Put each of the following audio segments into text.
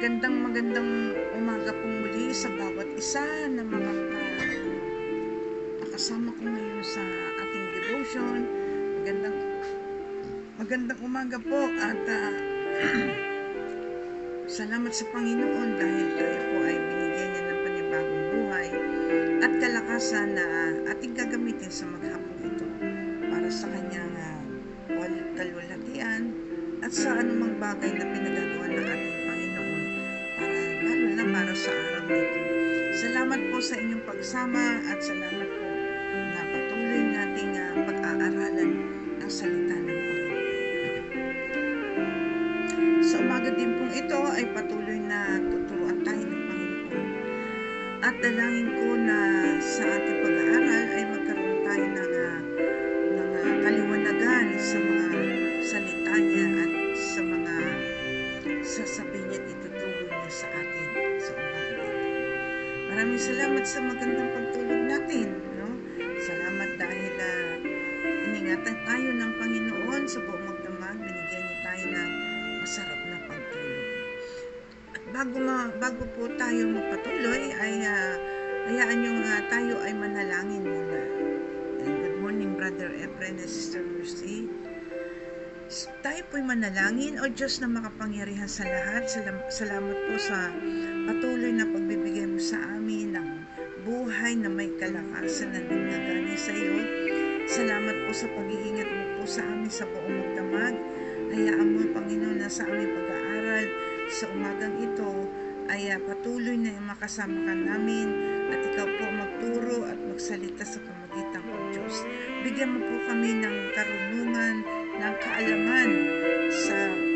Magandang umaga pong muli sa bawat isa na mga kasama ko ngayon sa ating devotion. Magandang umaga po at salamat sa Panginoon dahil tayo po ay binigyan niya ng panibagong buhay at kalakasan na ating gagamitin sa maghapong ito para sa kanyang kalwalhatian at sa anumang bagay na pinagagawa ng ating Panginoon lalo na para sa araw nito. Salamat po sa inyong pagsama at salamat po na patuloy nating pag-aaralan ng salita ng Panginoon. Sa umaga din pong ito ay patuloy na tuturuan tayo ng Panginoon. At dalangin ko na sa ating pag-aaral ay magkaroon tayo ng kaliwanagan sa mga salita niya at sa mga sasabihin niya at ituturo niya sa atin sa umaga ito. Maraming salamat sa magandang pagtulog natin. Salamat dahil iningatan tayo ng Panginoon sa buong magdamag. Binigyan niya tayo ng masarap na pagtulog. At bago po tayo magpatuloy ay hayaan niyo tayo ay manalangin muna. Good morning, Brother Efren and Sister Mercy. Tayo po'y manalangin. O Diyos na makapangyarihan sa lahat, salamat po sa patuloy na pagbibigay mo sa amin ng buhay na may kalakasan na nanggaling sa iyo. Salamat po sa pag-iingat mo po sa amin sa buong magdamag. Hayaan mo, Panginoon, na sa aming pag-aaral sa umagang ito ay patuloy na makasama ka namin at ikaw po magturo at magsalita sa pamagitan ng Diyos. Bigyan mo po kami ng karunungan, ng kaalaman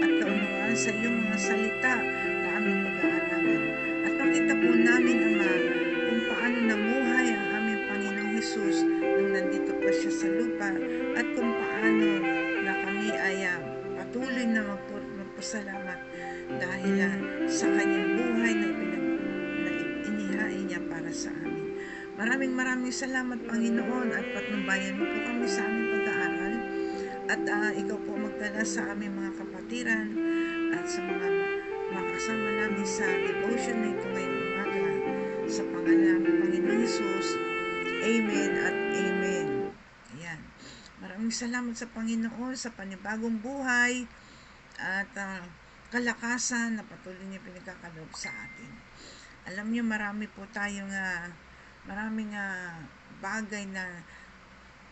at kaunawaan sa iyong mga salita na aming pag-aaralan. At pakita po namin, Ama, kung paano namuhay ang aming Panginoong Hesus nung nandito pa siya sa lupa at kung paano na kami ay patuloy na magpasalamat dahil sa kanyang buhay na inihain niya para sa amin. Maraming salamat, Panginoon, at patnubayan mo po kami sa aming pag-aaral at ikaw po magdala sa aming mga kapatiran at sa mga kasama namin sa devotion na ito ngayong umaga sa pangalan ng Panginoon Hesus. Amen at amen. Ayan. Maraming salamat sa Panginoon sa panibagong buhay at kalakasan na patuloy niya pinagkakaloob sa atin. Alam niyo, marami po tayong maraming bagay na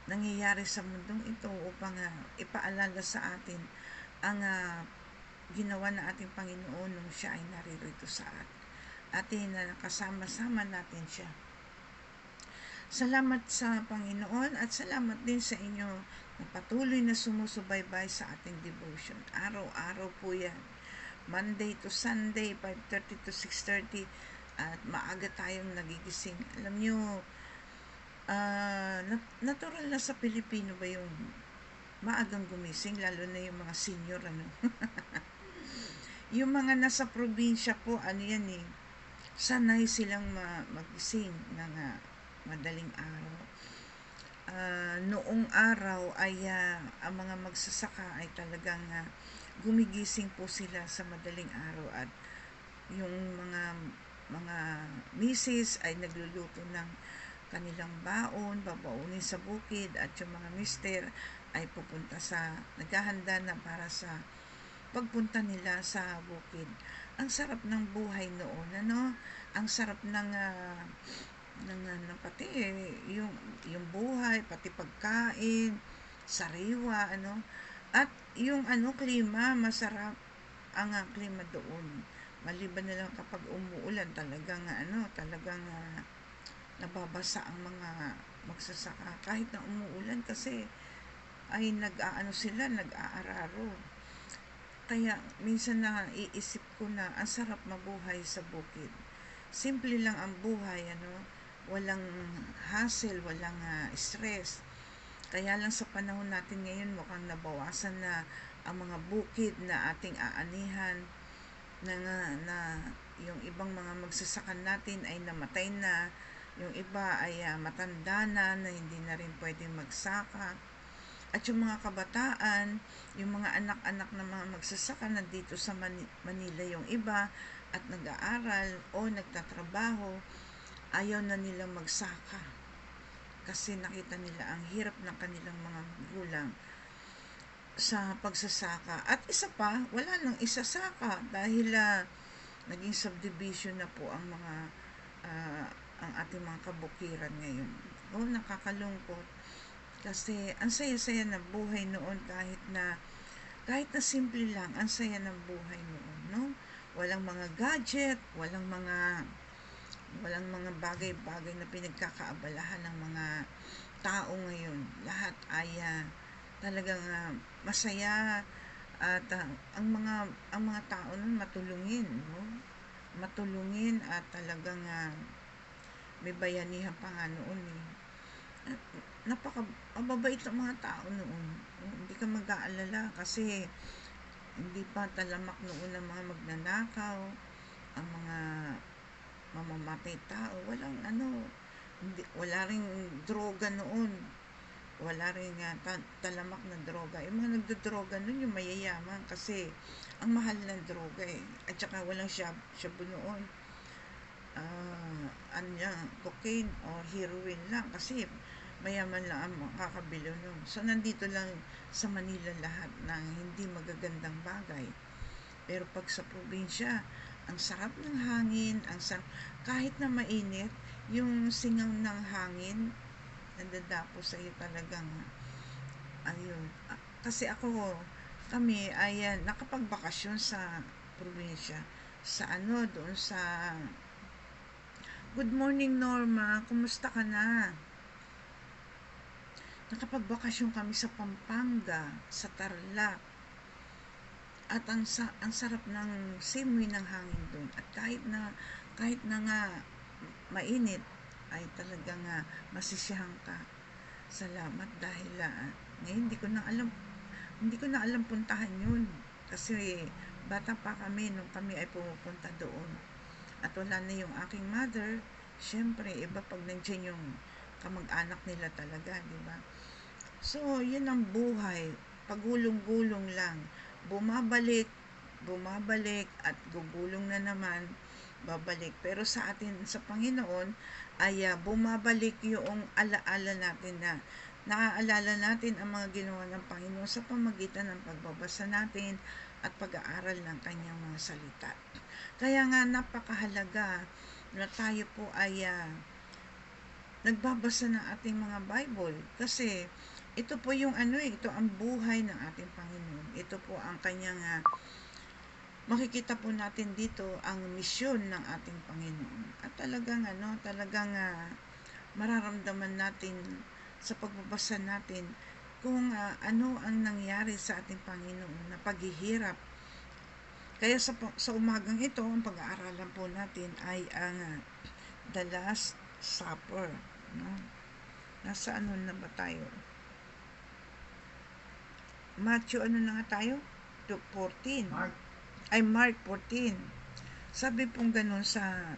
nangyayari sa mundong ito upang ipaalala sa atin ang ginawa na ating Panginoon nung siya ay naririto sa atin na kasama-sama natin siya. Salamat sa Panginoon at salamat din sa inyo na patuloy na sumusubaybay sa ating devotion. Araw-araw po yan. Monday to Sunday, 5:30 to 6:30 at maaga tayong nagigising. Alam nyo, natural na sa Pilipino ba yung maagang gumising, lalo na yung mga senior, yung mga nasa probinsya po, sanay silang magising ng madaling araw. Noong araw ay ang mga magsasaka ay talagang gumigising po sila sa madaling araw at yung mga misis ay nagluluto ng kanilang babaunin sa bukid at yung mga mister ay naghahanda na para sa pagpunta nila sa bukid. Ang sarap ng buhay noon, ang sarap ng pati yung buhay, pati pagkain, sariwa, at yung klima, masarap ang klima doon. Maliban na lang kapag umuulan, talagang nababasa ang mga magsasaka kahit na umuulan kasi ay nag-aararo. Kaya minsan na iisip ko na ang sarap mabuhay sa bukid. Simple lang ang buhay, walang hassle, walang stress. Kaya lang sa panahon natin ngayon mukhang nabawasan na ang mga bukid na ating aanihan na yung ibang mga magsasakan natin ay namatay na, yung iba ay matanda na hindi na rin pwedeng magsaka. At yung mga kabataan, yung mga anak-anak ng mga magsasaka nandito sa Manila, yung iba at nag-aaral o nagtatrabaho, ayaw na nilang magsaka kasi nakita nila ang hirap ng kanilang mga magulang sa pagsasaka. At isa pa, wala nang isasaka dahil naging subdivision na po ang mga ah, ang ating mga kabukiran ngayon. Nakakalungkot kasi ang saya-saya ng buhay noon kahit na simple lang, ang saya ng buhay noon, no? Walang mga gadget, walang mga bagay-bagay na pinagkakaabalahan ng mga tao ngayon. Lahat ay talagang masaya at ang mga tao nun matulungin, no? Matulungin at talagang may bayanihan pa nga noon eh. Mababait ang mga tao noon. Hindi ka mag-aalala kasi hindi pa talamak noon ang mga magnanakaw, ang mga mamamatay tao. Wala ring droga noon. Wala ring talamak na droga. Yung mga nagdodroga noon, yung mayayaman kasi ang mahal ng droga eh. At saka walang shabu noon. Cocaine o heroin lang kasi mayaman lang ang makakabili nun. So, nandito lang sa Manila lahat ng hindi magagandang bagay. Pero pag sa probinsya, ang sarap ng hangin, kahit na mainit, yung singaw ng hangin, nandadapo sa iyo talagang, ayun. Kasi kami ay nakapagbakasyon sa probinsya. Doon sa, good morning Norma, kumusta ka na? Nakapagbakasyon kami sa Pampanga, sa Tarlac. At ang sarap ng simoy ng hangin doon. At kahit na nga mainit, ay talagang masisiyahan ka. Salamat dahil ngayon hindi ko na alam puntahan yun. Kasi bata pa kami nung kami ay pumupunta doon. At wala na yung aking mother. Siyempre, iba pag nandiyan yung kamag-anak nila talaga, di ba? So, yun ang buhay. Pagulong-gulong lang. Bumabalik at gugulong na naman, babalik. Pero sa atin, sa Panginoon, ay bumabalik yung alaala natin na naaalala natin ang mga ginawa ng Panginoon sa pamagitan ng pagbabasa natin at pag-aaral ng kanyang mga salita. Kaya nga napakahalaga na tayo po ay nagbabasa ng ating mga Bible kasi ito po yung ito ang buhay ng ating Panginoon. Ito po ang kanyang makikita po natin dito ang misyon ng ating Panginoon. At talagang mararamdaman natin sa pagbabasa natin kung ano ang nangyari sa ating Panginoon na paghihirap. Kaya sa umagang ito, ang pag-aaralan po natin ay ang The Last Supper. No? Nasa na ba tayo? Matthew, na nga tayo? 14. Mark 14. Sabi pong ganun sa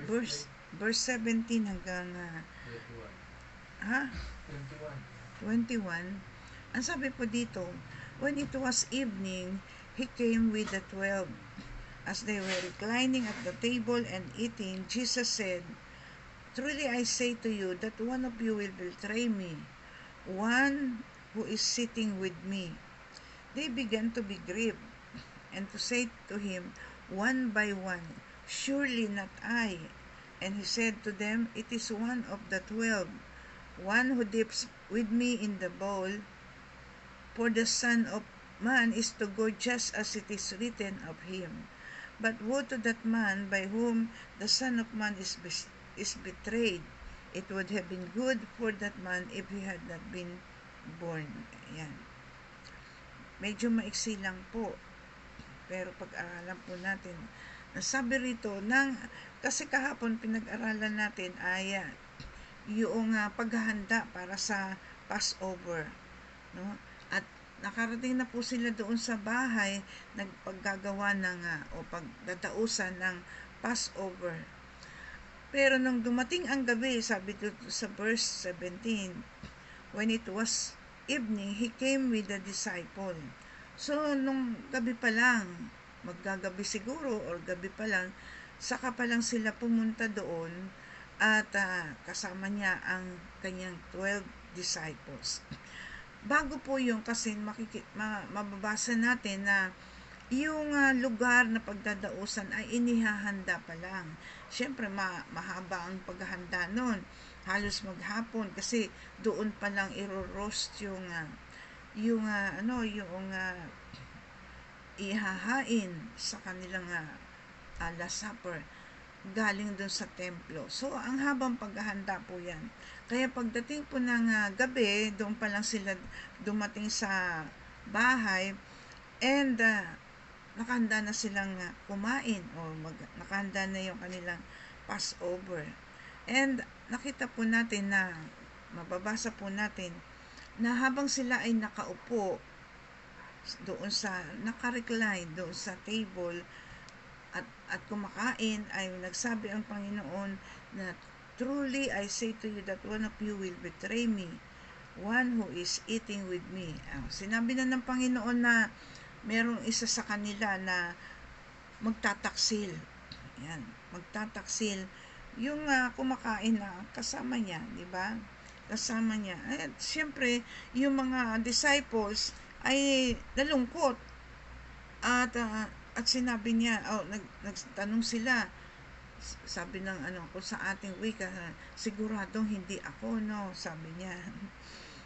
verse 17 hanggang 21. Ang sabi po dito, when it was evening, he came with the 12. As they were reclining at the table and eating, Jesus said, "Truly I say to you that one of you will betray me, one who is sitting with me." They began to be grieved and to say to him one by one, "Surely not I." And he said to them, "It is one of the 12, one who dips with me in the bowl. For the Son of Man is to go just as it is written of him. But woe to that man by whom the Son of Man is betrayed. It would have been good for that man if he had not been born." Ayan. Medyo maiksi lang po. Pero pag-aralan po natin, nasabi rito, kasi kahapon pinag-aralan natin ay yung paghahanda para sa Passover. No? At nakarating na po sila doon sa bahay, nagpaggagawa o pagdadausan ng Passover. Pero nung dumating ang gabi, sabi dito sa verse 17, when it was evening, he came with the disciple. So, nung gabi pa lang, maggagabi siguro or gabi pa lang, saka pa lang sila pumunta doon at kasama niya ang kanyang 12 disciples. Bago po yung kasi mababasa natin na yung lugar na pagdadausan ay inihahanda pa lang. Siyempre, mahaba ang paghahanda nun. Halos maghapon kasi doon pa lang iro-roast yung ihahain sa kanilang last supper galing doon sa templo. So, ang habang paghahanda po yan. Kaya pagdating po ng gabi, doon pa lang sila dumating sa bahay and nakahanda na silang kumain o nakahanda na yung kanilang Passover. And nakita po natin na, mababasa po natin, na habang sila ay nakaupo doon naka-recline doon sa table at kumakain, ay nagsabi ang Panginoon na, "Truly I say to you that one of you will betray me, one who is eating with me." Sinabi na ng Panginoon na merong isa sa kanila na magtataksil. Yan, magtataksil. Yung kumakain na kasama niya, di ba? Kasama niya. At siyempre, yung mga disciples ay nalungkot. At sinabi niya, nagtanong sila, sabi ng kung sa ating wika, siguradong hindi ako, no? Sabi niya.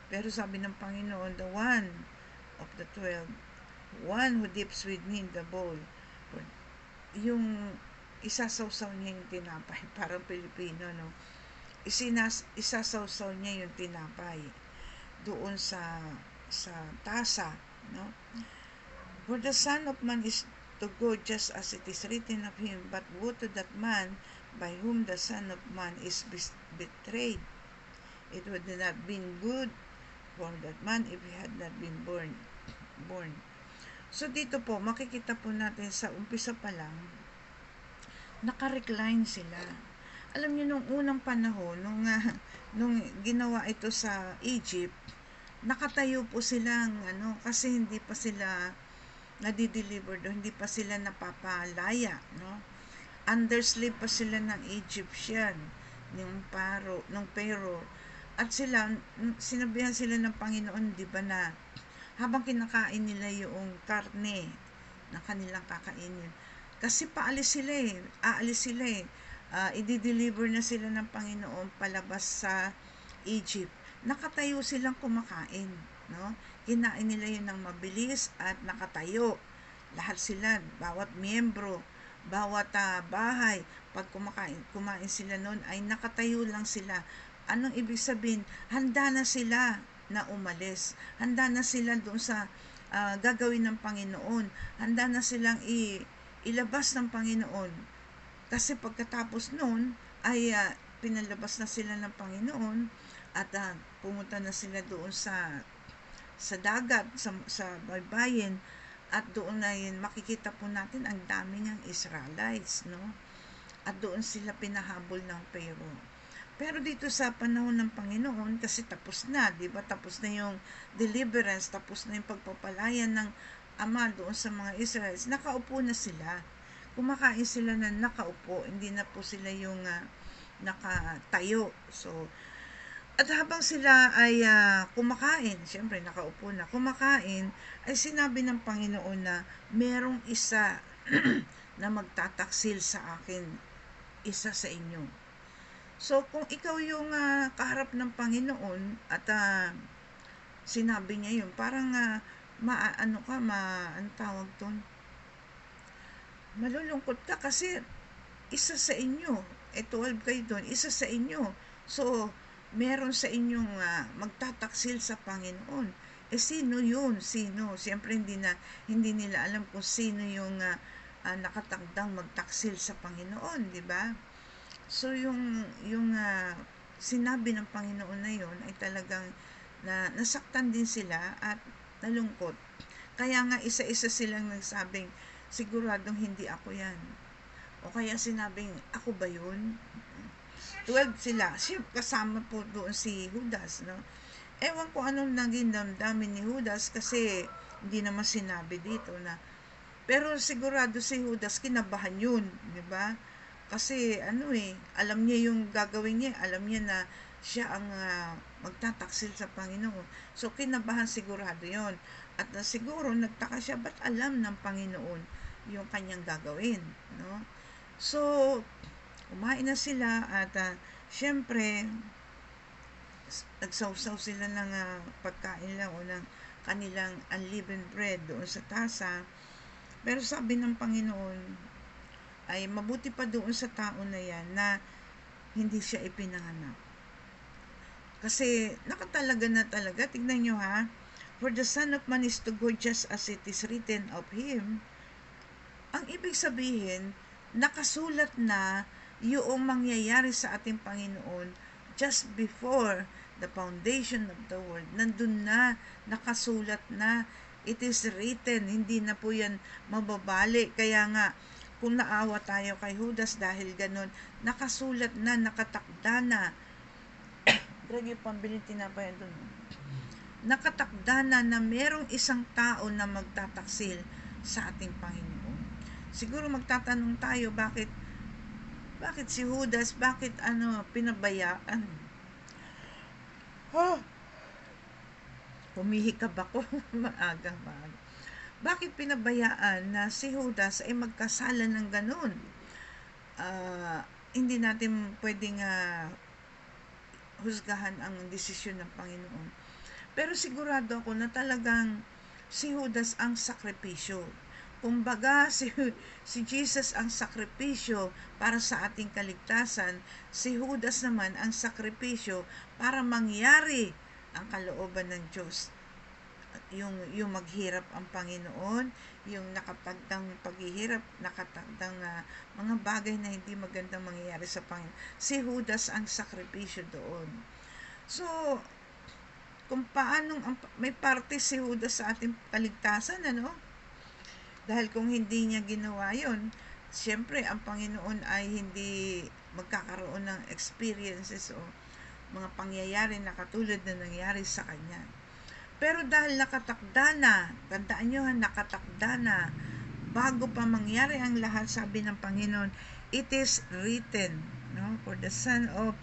Pero sabi ng Panginoon, the one of the 12, one who dips with me in the bowl, yung isasawsaw niya yung tinapay, parang Pilipino, no? Isasawsaw niya yung tinapay doon sa tasa, no? For the Son of Man is to go just as it is written of him, but woe to that man by whom the Son of Man is betrayed. It would not been good for that man if he had not been born. So dito po, makikita po natin sa umpisa pa lang, naka-recline sila. Alam niyo, nung unang panahon, nung ginawa ito sa Egypt, nakatayo po silang, kasi hindi pa sila nadi-deliver doon, hindi pa sila napapalaya, no? Under slave pa sila ng Egyptian, ng Pharaoh. At sinabihan sila ng Panginoon, di ba, na habang kinakain nila yung karne na kanilang kakainin, kasi aalis sila i-deliver na sila ng Panginoon palabas sa Egypt. Nakatayo silang kumakain, no? Kinain nila yun ng mabilis at nakatayo. Lahat sila, bawat miyembro, bawat bahay, pag kumain sila noon ay nakatayo lang sila. Anong ibig sabihin? Handa na sila na umalis. Handa na sila doon sa gagawin ng Panginoon. Handa na silang ilabas ng Panginoon. Kasi pagkatapos noon ay pinalabas na sila ng Panginoon at pumunta na sila doon sa dagat, sa baybayin, at doon na yun, makikita po natin ang dami ng Israelites, no? At doon sila pinahabol ng Pharaoh. Pero dito sa panahon ng Panginoon, kasi tapos na, di ba? Tapos na yung deliverance, tapos na yung pagpapalaya ng Ama doon sa mga Israelites. Nakaupo na sila. Kumakain sila na nakaupo, hindi na po sila yung nakatayo. So, at habang sila ay kumakain, siyempre nakaupo na, kumakain, ay sinabi ng Panginoon na merong isa na magtataksil sa akin, isa sa inyo. So, kung ikaw yung kaharap ng Panginoon at sinabi niya yun, parang anong tawag doon? Malulungkot ka kasi isa sa inyo, 12 kayo doon, isa sa inyo. So, meron sa inyong magtataksil sa Panginoon. Sino yun? Sino? Siyempre hindi nila alam kung sino yung nakatagdang magtaksil sa Panginoon, di ba? So yung sinabi ng Panginoon na yun ay talagang nasaktan din sila at nalungkot. Kaya nga isa-isa silang nagsabing, siguradong hindi ako yan. O kaya sinabing, ako ba yun? 12 sila. Kasama po doon si Judas, no? Ewan ko anong naging damdamin ni Judas kasi hindi naman sinabi dito na Pero sigurado si Judas kinabahan yun, di ba? Kasi alam niya yung gagawin niya, alam niya na siya ang magtataksil sa Panginoon. So kinabahan sigurado yon. At siguro nagtaka siya, ba't alam ng Panginoon yung kanyang gagawin, no? So kumain na sila at syempre nagsawsaw sila ng pagkain lang o ng kanilang unleavened bread doon sa tasa. Pero sabi ng Panginoon ay mabuti pa doon sa tao na yan na hindi siya ipinanganak. Kasi nakatalaga na talaga. Tignan nyo ha. For the Son of Man is to go just as it is written of Him. Ang ibig sabihin, nakasulat na yung mangyayari sa ating Panginoon just before the foundation of the world. Nandun na, nakasulat na. It is written, hindi na po yan mababali. Kaya nga, kung naawa tayo kay Judas dahil ganun, nakasulat na, nakatakda na. Greg, yung pambiling tinapay doon. Nakatakda na merong isang tao na magtataksil sa ating Panginoon. Siguro magtatanong tayo, bakit si Judas, bakit pinabayaan? Humihikab ako maaga. Bakit pinabayaan na si Judas ay magkasala ng ganun? Hindi natin pwedeng husgahan ang desisyon ng Panginoon. Pero sigurado ako na talagang si Judas ang sakripisyo. Kumbaga, si Jesus ang sakripisyo para sa ating kaligtasan, si Judas naman ang sakripisyo para mangyari ang kalooban ng Diyos. Yung maghirap ang Panginoon, yung nakatagdang paghihirap, nakatagdang mga bagay na hindi magandang mangyayari sa Panginoon. Si Judas ang sakripisyo doon. So, kung paanong may parte si Judas sa ating kaligtasan, dahil kung hindi niya ginawa yon, siyempre ang Panginoon ay hindi magkakaroon ng experiences o mga pangyayari na katulad na nangyari sa kanya. Pero dahil nakatakda na, tandaan nyo nakatakda na, bago pa mangyari ang lahat, sabi ng Panginoon, it is written, for the Son of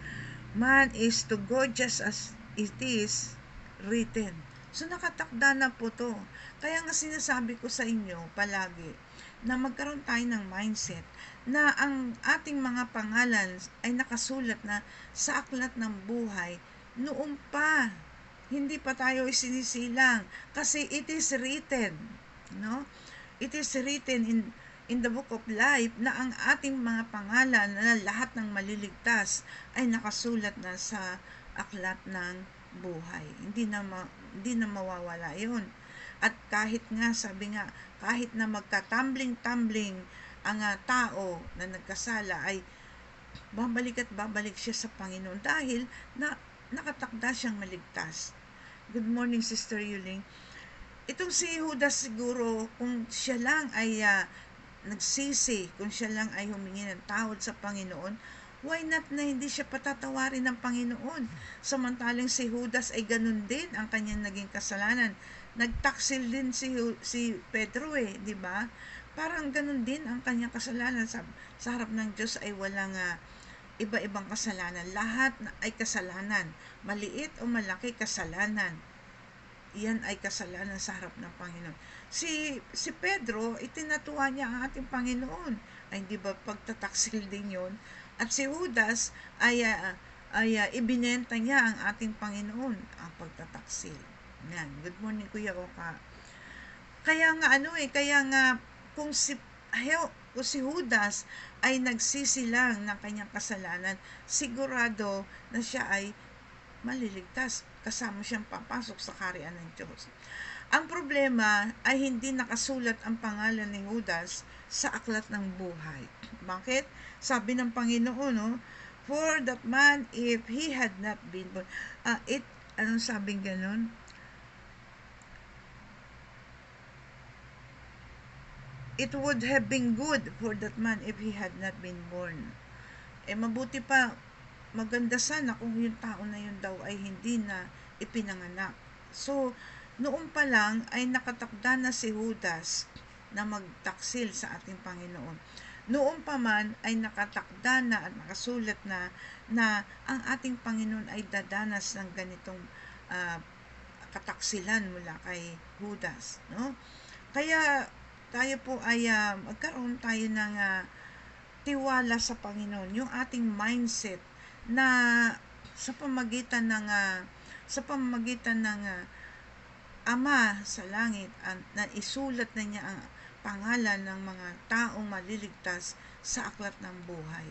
Man is to go just as it is written. So nakatakda na po to. Kaya nga sinasabi ko sa inyo palagi na magkaroon tayo ng mindset na ang ating mga pangalan ay nakasulat na sa aklat ng buhay noon pa. Hindi pa tayo isinisilang kasi it is written, It is written in the book of life na ang ating mga pangalan na lahat ng maliligtas ay nakasulat na sa aklat ng buhay. Hindi na mawawala 'yon. At kahit nga, sabi nga, kahit na magkatumbling-tumbling ang tao na nagkasala, ay babalik at babalik siya sa Panginoon dahil nakatakda siyang maligtas. Good morning, Sister Yuling. Itong si Judas siguro, kung siya lang ay nagsisi, kung siya lang ay humingi ng tawad sa Panginoon, why not na hindi siya patatawarin ng Panginoon? Samantalang si Judas ay ganun din ang kanyang naging kasalanan. Nagtaksil din si Pedro di ba? Parang ganun din ang kanyang kasalanan. Sa harap ng Diyos ay walang iba-ibang kasalanan. Lahat ay kasalanan. Maliit o malaki kasalanan. Iyan ay kasalanan sa harap ng Panginoon. Si Pedro, itinatuwa niya ang ating Panginoon. Ay hindi ba pagtataksil din yon? At si Judas ay ibinenta niya ang ating Panginoon, ang pagtataksil. Yan. Good morning, Kuya Oka. Kaya nga kung si Judas ay nagsisilang ng kanyang kasalanan, sigurado na siya ay maliligtas. Kasama siyang papasok sa kaharian ng Diyos. Ang problema ay hindi nakasulat ang pangalan ni Judas sa aklat ng buhay. Bakit? Sabi ng Panginoon, for that man, if he had not been born, anong sabing ganon? It would have been good for that man if he had not been born. Mabuti pa, maganda sana kung yung tao na yun daw ay hindi na ipinanganak. So, noon pa lang ay nakatakda na si Judas na magtaksil sa ating Panginoon. Noon pa man ay nakatakda na at nakasulat na ang ating Panginoon ay dadanas ng ganitong kataksilan mula kay Judas, no? Kaya tayo po ay magkaroon tayo ng tiwala sa Panginoon, yung ating mindset na sa pamamagitan ng Ama sa langit na isulat na niya ang pangalan ng mga taong maliligtas sa aklat ng buhay.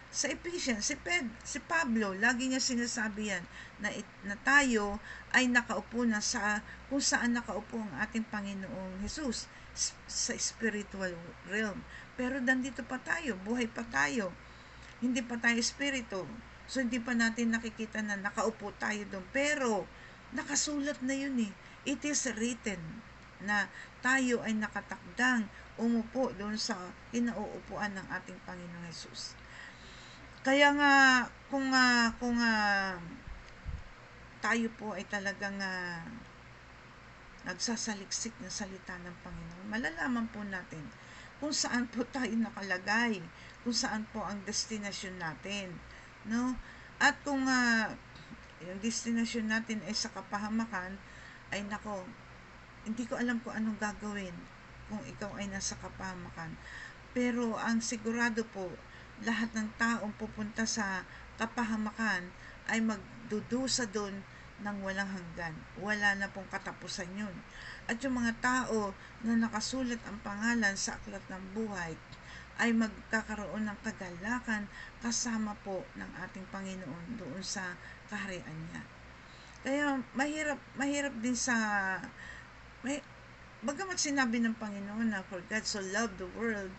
Sa Ephesians, si Pablo, lagi niya sinasabi yan na tayo ay nakaupo na kung saan nakaupo ang ating Panginoong Jesus, sa spiritual realm. Pero nandito pa tayo, buhay pa tayo, hindi pa tayo espiritu. So hindi pa natin nakikita na nakaupo tayo doon. Pero nakasulat na yun eh. It is written na tayo ay nakatakdang umupo doon sa kinauupuan ng ating Panginoong Jesus. Kaya nga kung tayo po ay talagang nagsasaliksik ng salita ng Panginoon, malalaman po natin kung saan po tayo nakalagay, kung saan po ang destinasyon natin, no? At kung yung destinasyon natin ay sa kapahamakan, ay nako, hindi ko alam kung anong gagawin kung ikaw ay nasa kapahamakan. Pero ang sigurado po, lahat ng taong pupunta sa kapahamakan ay magdudusa doon ng walang hanggan. Wala na pong katapusan yun. At yung mga tao na nakasulat ang pangalan sa aklat ng buhay ay magkakaroon ng kagalakan kasama po ng ating Panginoon doon sa kaharian niya. Kaya mahirap din bagamat sinabi ng Panginoon na for God so loved the world,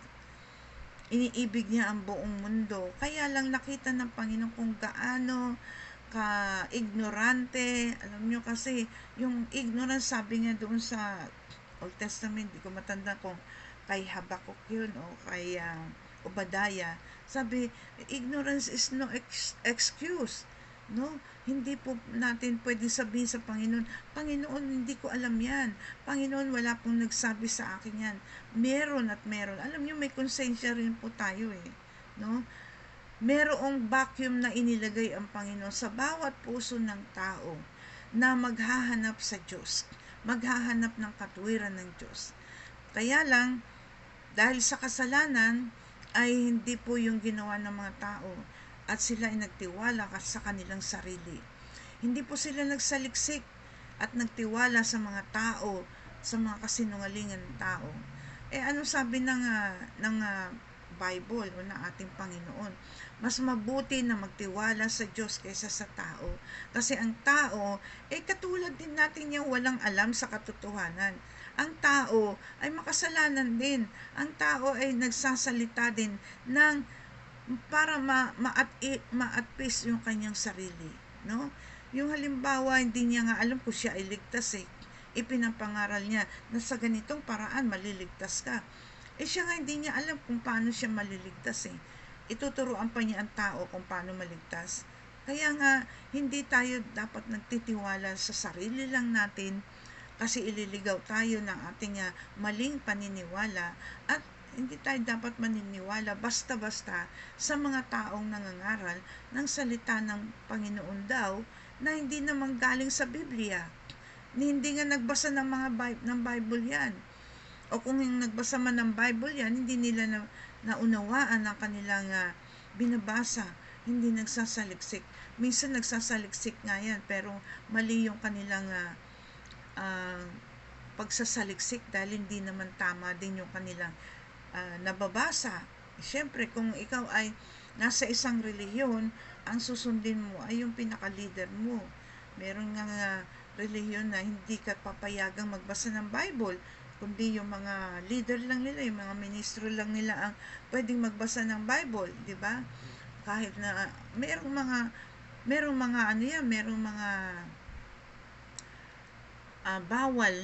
iniibig niya ang buong mundo. Kaya lang nakita ng Panginoon kung gaano ka-ignorante. Alam nyo kasi, yung ignorance, sabi nga doon sa Old Testament, di ko matanda kung kay Habakuk yun o kay Obadiah. Sabi, ignorance is no excuse. No? Hindi po natin pwede sabihin sa Panginoon, Panginoon, hindi ko alam yan. Panginoon, wala pong nagsabi sa akin yan. Meron at meron. Alam niyo, may konsensya rin po tayo eh. No? Merong vacuum na inilagay ang Panginoon sa bawat puso ng tao na maghahanap sa Diyos. Maghahanap ng katuwiran ng Diyos. Kaya lang, dahil sa kasalanan, ay hindi po yung ginawa ng mga tao at sila ay nagtiwala sa kanilang sarili. Hindi po sila nagsaliksik at nagtiwala sa mga tao, sa mga kasinungalingan ng tao. Ano sabi ng Bible o ng ating Panginoon? Mas mabuti na magtiwala sa Diyos kaysa sa tao. Kasi ang tao, katulad din natin yung walang alam sa katotohanan. Ang tao ay makasalanan din. Ang tao ay nagsasalita din para ma-atpeace yung kanyang sarili, no? Yung halimbawa, hindi niya nga alam kung siya ay ligtas ipinapangaral niya na sa ganitong paraan maliligtas ka. Siya nga hindi niya alam kung paano siya maliligtas Ituturuan pa niya ang tao kung paano maligtas. Kaya nga, hindi tayo dapat nagtitiwala sa sarili lang natin kasi ililigaw tayo ng ating maling paniniwala at hindi tayo dapat maniniwala basta-basta sa mga taong nangangaral ng salita ng Panginoon daw na hindi naman galing sa Biblia. Hindi nga nagbasa ng ng Bible yan. O kung yung nagbasa man ng Bible yan, hindi nila naunawaan ang kanilang binabasa. Hindi nagsasaliksik. Minsan nagsasaliksik nga yan, pero mali yung kanilang pagsasaliksik dahil hindi naman tama din yung kanilang nababasa. Siyempre, kung ikaw ay nasa isang relihiyon, ang susundin mo ay yung pinaka-leader mo. Meron nga relihiyon na hindi ka papayagang magbasa ng Bible, kundi yung mga leader lang nila, yung mga ministro lang nila ang pwedeng magbasa ng Bible, di ba? Kahit na merong mga bawal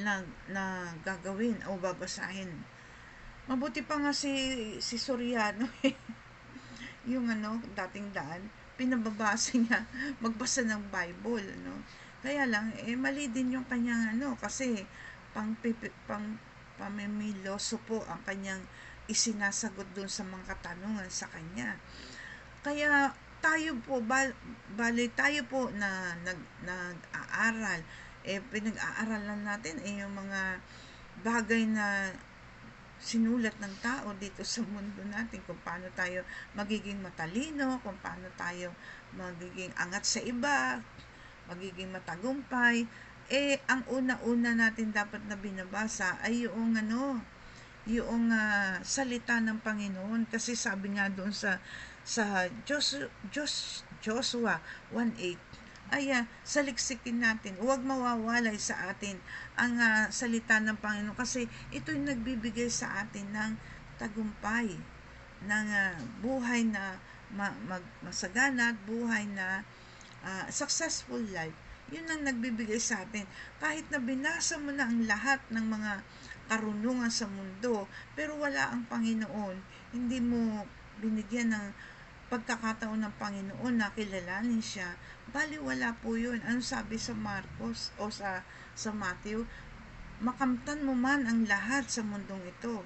na gagawin o babasahin. Mabuti pa nga si Soriano yung dating daan, pinababasa niya magbasa ng Bible, Kaya lang mali din yung kanyang kasi pang pamimiloso po ang kanyang isinasagot doon sa mga katanungan sa kanya. Kaya tayo po, bali tayo po na nag-aaral, pinag-aaralan natin yung mga bagay na sinulat ng tao dito sa mundo natin, kung paano tayo magiging matalino, kung paano tayo magiging angat sa iba, magiging matagumpay. Ang una-una natin dapat na binabasa ay yung salita ng Panginoon, kasi sabi nga doon sa Joshua 1:8 ay saliksikin natin, huwag mawawalay sa atin ang salita ng Panginoon, kasi ito'y nagbibigay sa atin ng tagumpay, ng buhay na masagana at buhay na successful life. Yun ang nagbibigay sa atin. Kahit na binasa mo na ang lahat ng mga karunungan sa mundo, pero wala ang Panginoon, hindi mo binigyan ng pagkakataon ng Panginoon na kilalanin siya, baliwala po yun. Ano sabi sa Marcos o sa Matthew? Makamtan mo man ang lahat sa mundong ito,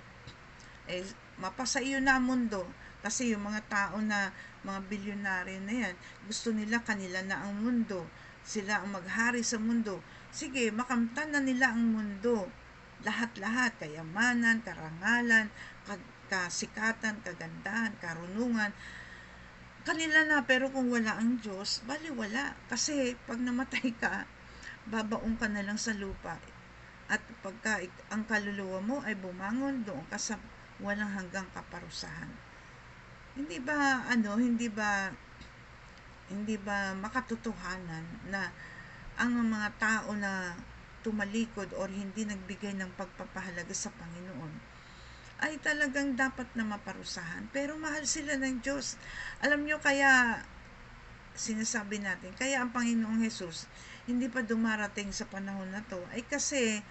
mapasa iyo na ang mundo. Kasi yung mga tao na mga bilyonaryo na yan, gusto nila kanila na ang mundo, sila ang maghari sa mundo. Sige, makamtan na nila ang mundo, lahat-lahat, kayamanan, karangalan, kasikatan, kagandahan, karunungan, kanila na. Pero kung wala ang Diyos, baliwala. Kasi pag namatay ka, babaong ka na lang sa lupa. At pagka ang kaluluwa mo ay bumangon, doon ka sa walang hanggang kaparusahan. Hindi ba makatotohanan na ang mga tao na tumalikod o hindi nagbigay ng pagpapahalaga sa Panginoon ay talagang dapat na maparusahan, pero mahal sila ng Diyos. Alam nyo, kaya sinasabi natin, kaya ang Panginoong Jesus hindi pa dumarating sa panahon na to, ay kasi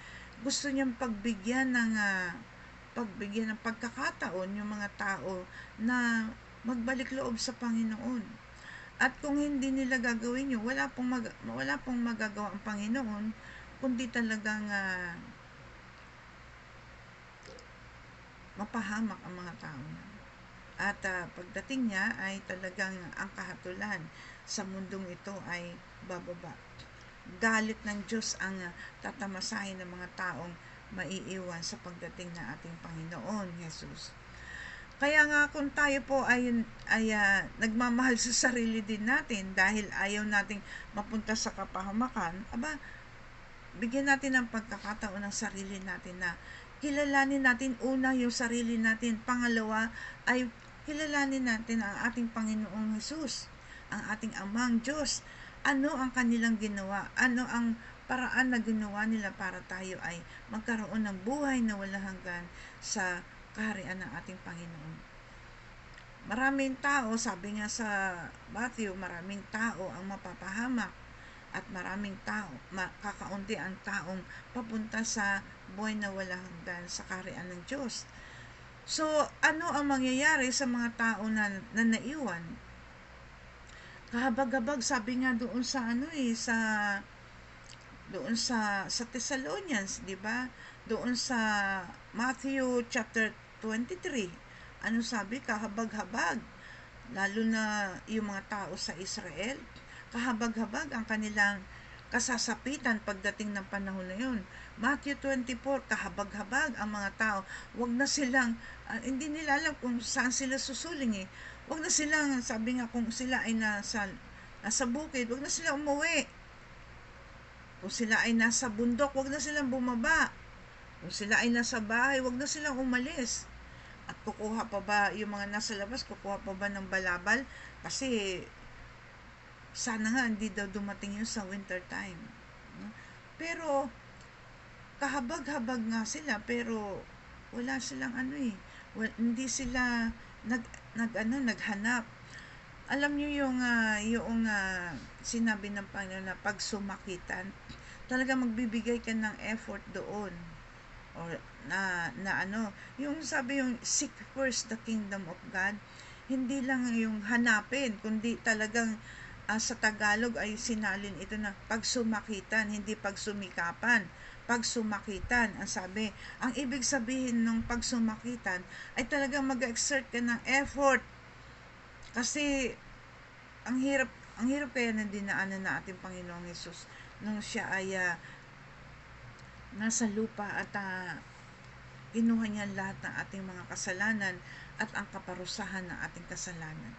gusto niyang pagbigyan ng pagkakataon yung mga tao na magbalik loob sa Panginoon. At kung hindi nila gagawin yun, wala pong magagawa ang Panginoon, kundi talagang mapahamak ang mga tao na. At pagdating niya ay talagang ang kahatulan sa mundong ito ay bababa. Galit ng Diyos ang tatamasahin ng mga taong maiiwan sa pagdating ng ating Panginoon Jesus. Kaya nga kung tayo po ay nagmamahal sa sarili din natin dahil ayaw nating mapunta sa kapahamakan, bigyan natin ng pagkakataon ng sarili natin na kilalanin natin una yung sarili natin. Pangalawa ay kilalanin natin ang ating Panginoong Jesus, ang ating Amang Diyos. Ano ang kanilang ginawa? Ano ang paraan na ginawa nila para tayo ay magkaroon ng buhay na walang hanggan sa kaharian ng ating Panginoon. Maraming tao, sabi nga sa Matthew, maraming tao ang mapapahamak at maraming tao, kakaunti ang taong papunta sa buhay na walang hanggan sa kaharian ng Diyos. So, ano ang mangyayari sa mga tao na naiwan? Kahabag-habag, sabi nga doon sa Thessalonians, di ba? Doon sa Matthew chapter 23, ano sabi? Kahabag-habag, lalo na yung mga tao sa Israel, kahabag-habag ang kanilang kasasapitan pagdating ng panahon na yun. Matthew 24, kahabag-habag ang mga tao. Wag na silang, hindi nila alam kung saan sila susuling Wag na silang, sabi nga, kung sila ay nasa bukid, wag na sila umuwi. Kung sila ay nasa bundok, wag na silang bumaba. Kung sila ay nasa bahay, wag na silang umalis. At kukuha pa ba, yung mga nasa labas, kukuha pa ba ng balabal? Kasi sana nga hindi daw dumating yun sa winter time. Pero kahabag-habag nga sila, pero wala silang hindi sila naghanap. Alam niyo yung sinabi ng Panginoon na pag sumakitan, talaga magbibigay ka ng effort doon. Or yung sabi, yung seek first the kingdom of God, hindi lang yung hanapin, kundi talagang Sa Tagalog ay sinalin ito na pagsumakitan, hindi pagsumikapan. Pagsumakitan, ang sabi. Ang ibig sabihin ng pagsumakitan ay talagang mag-exert ka ng effort. Kasi ang hirap kaya na dinaanan na ating Panginoong Hesus nung siya ay nasa lupa at kinuha niya lahat ng ating mga kasalanan at ang kaparusahan ng ating kasalanan.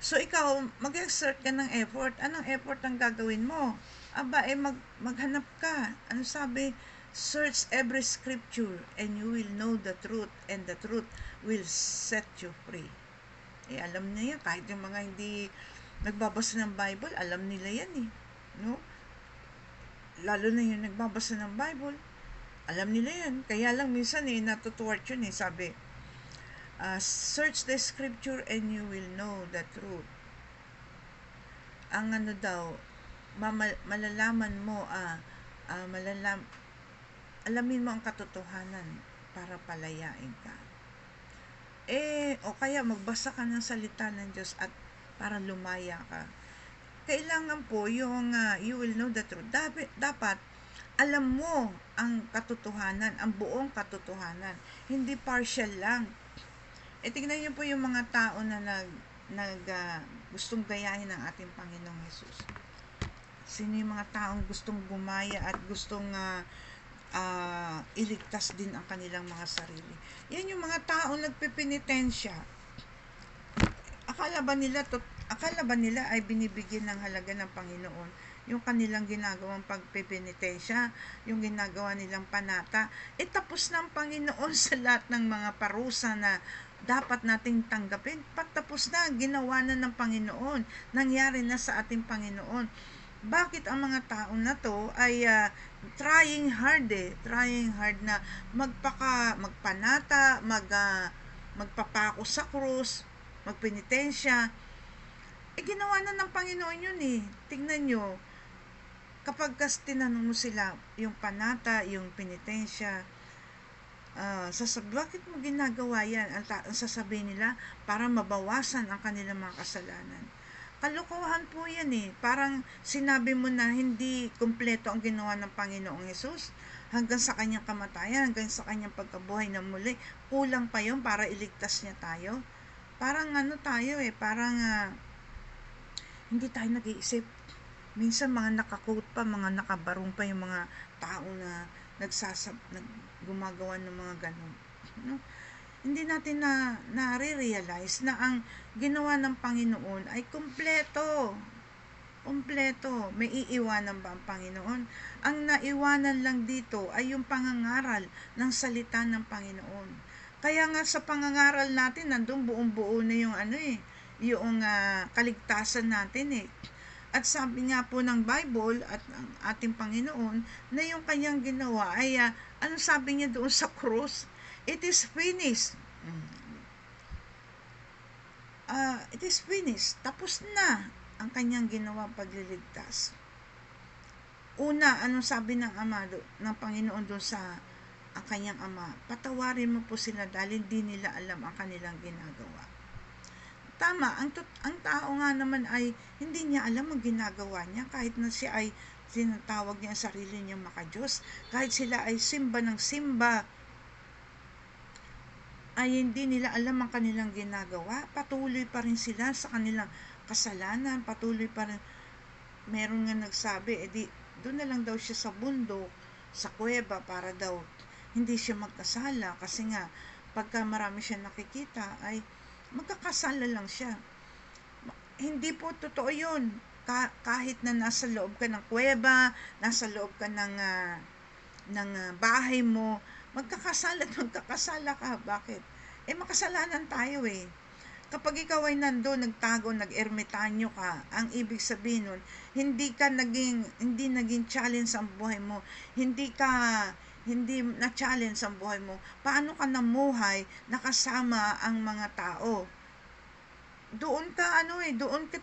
So ikaw, mag-exert ka ng effort. Anong effort ang gagawin mo? Maghanap ka. Ano sabi? Search every scripture and you will know the truth and the truth will set you free. Alam niya yan. Kahit yung mga hindi nagbabasa ng Bible, alam nila yan no? Lalo na yung nagbabasa ng Bible, alam nila yan. Kaya lang minsan natutuwart yun sabi, search the scripture and you will know the truth. Ang daw, malalaman mo, alamin mo ang katotohanan para palayain ka. O kaya magbasa ka ng salita ng Diyos at para lumaya ka. Kailangan po yung you will know the truth. Dapat alam mo ang katotohanan, ang buong katotohanan. Hindi partial lang. Tingnan niyo po yung mga tao na gustong gayahin ng ating Panginoong Hesus. Sino yung mga taong gustong gumaya at gustong iligtas din ang kanilang mga sarili? Yan yung mga taong nagpipinitensya. Akala ba nila ay binibigyan ng halaga ng Panginoon yung kanilang ginagawang pagpipinitensya, yung ginagawa nilang panata? Tapos ng Panginoon sa lahat ng mga parusa na dapat nating tanggapin. Patapos na, ginawa na ng Panginoon, nangyari na sa ating Panginoon. Bakit ang mga tao na to ay trying hard na magpanata, magpapako sa krus, magpenitensya? Ginawa na ng Panginoon yun Tingnan nyo, kapag tinanong mo sila yung panata, yung penitensya, bakit mo ginagawa yan? Ang sasabihin nila, para mabawasan ang kanilang mga kasalanan. Kalokohan po yan Parang sinabi mo na hindi kumpleto ang ginawa ng Panginoong Hesus hanggang sa kanyang kamatayan, hanggang sa kanyang pagkabuhay na muli. Kulang pa yun para iligtas niya tayo. Parang tayo parang hindi tayo nag-iisip. Minsan mga nakakote pa, mga nakabarong pa yung mga tao na gumagawa ng mga ganun. Hindi natin na-realize na ang ginawa ng Panginoon ay kumpleto. May iiwanan ba ang Panginoon? Ang naiwanan lang dito ay yung pangangaral ng salita ng Panginoon. Kaya nga sa pangangaral natin, nandun buong-buo na yung yung kaligtasan natin At sabi nga po ng Bible at ang ating Panginoon na yung kanyang ginawa ay ano sabi niya doon sa cross? It is finished. It is finished. Tapos na ang kanyang ginawang pagliligtas. Una, anong sabi ng Ama, ng Panginoon doon sa ang kanyang Ama? Patawarin mo po sila dahil hindi nila alam ang kanilang ginagawa. Tama, ang tao nga naman ay hindi niya alam ang ginagawa niya kahit na siya ay tinatawag niya ang sarili niya makadiyos. Kahit sila ay simba ng simba, ay hindi nila alam ang kanilang ginagawa. Patuloy pa rin sila sa kanilang kasalanan. Patuloy pa rin. Meron nga nagsabi, doon na lang daw siya sa bundok, sa kuweba, para daw hindi siya magkasala. Kasi nga, pagka marami siya nakikita, ay magkakasala lang siya. Hindi po totoo yun. Kahit na nasa loob ka ng kuweba, nasa loob ka ng bahay mo, magkakasala ka. Bakit? Makasalanan tayo Kapag ikaw ay nandoon, nagtago, nag-ermitanyo ka, ang ibig sabihin nun, hindi naging challenge ang buhay mo. Hindi na-challenge ang buhay mo. Paano ka namuhay nakasama ang mga tao? Doon ka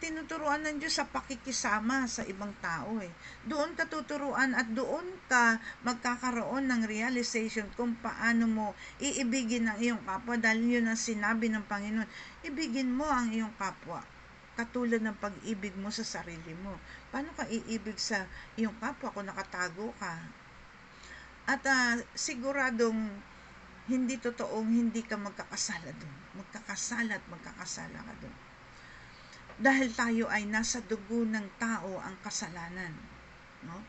tinuturuan ng Diyos sa pakikisama sa ibang tao Doon ka tuturuan at doon ka magkakaroon ng realization kung paano mo iibigin ang iyong kapwa, dahil yun ang sinabi ng Panginoon, ibigin mo ang iyong kapwa. katulad ng pag-ibig mo sa sarili mo. Paano ka iibig sa iyong kapwa kung nakatago ka? At siguradong hindi totoong hindi ka magkakasala doon. Magkakasala at magkakasala ka doon. Dahil tayo ay nasa dugo ng tao ang kasalanan. No?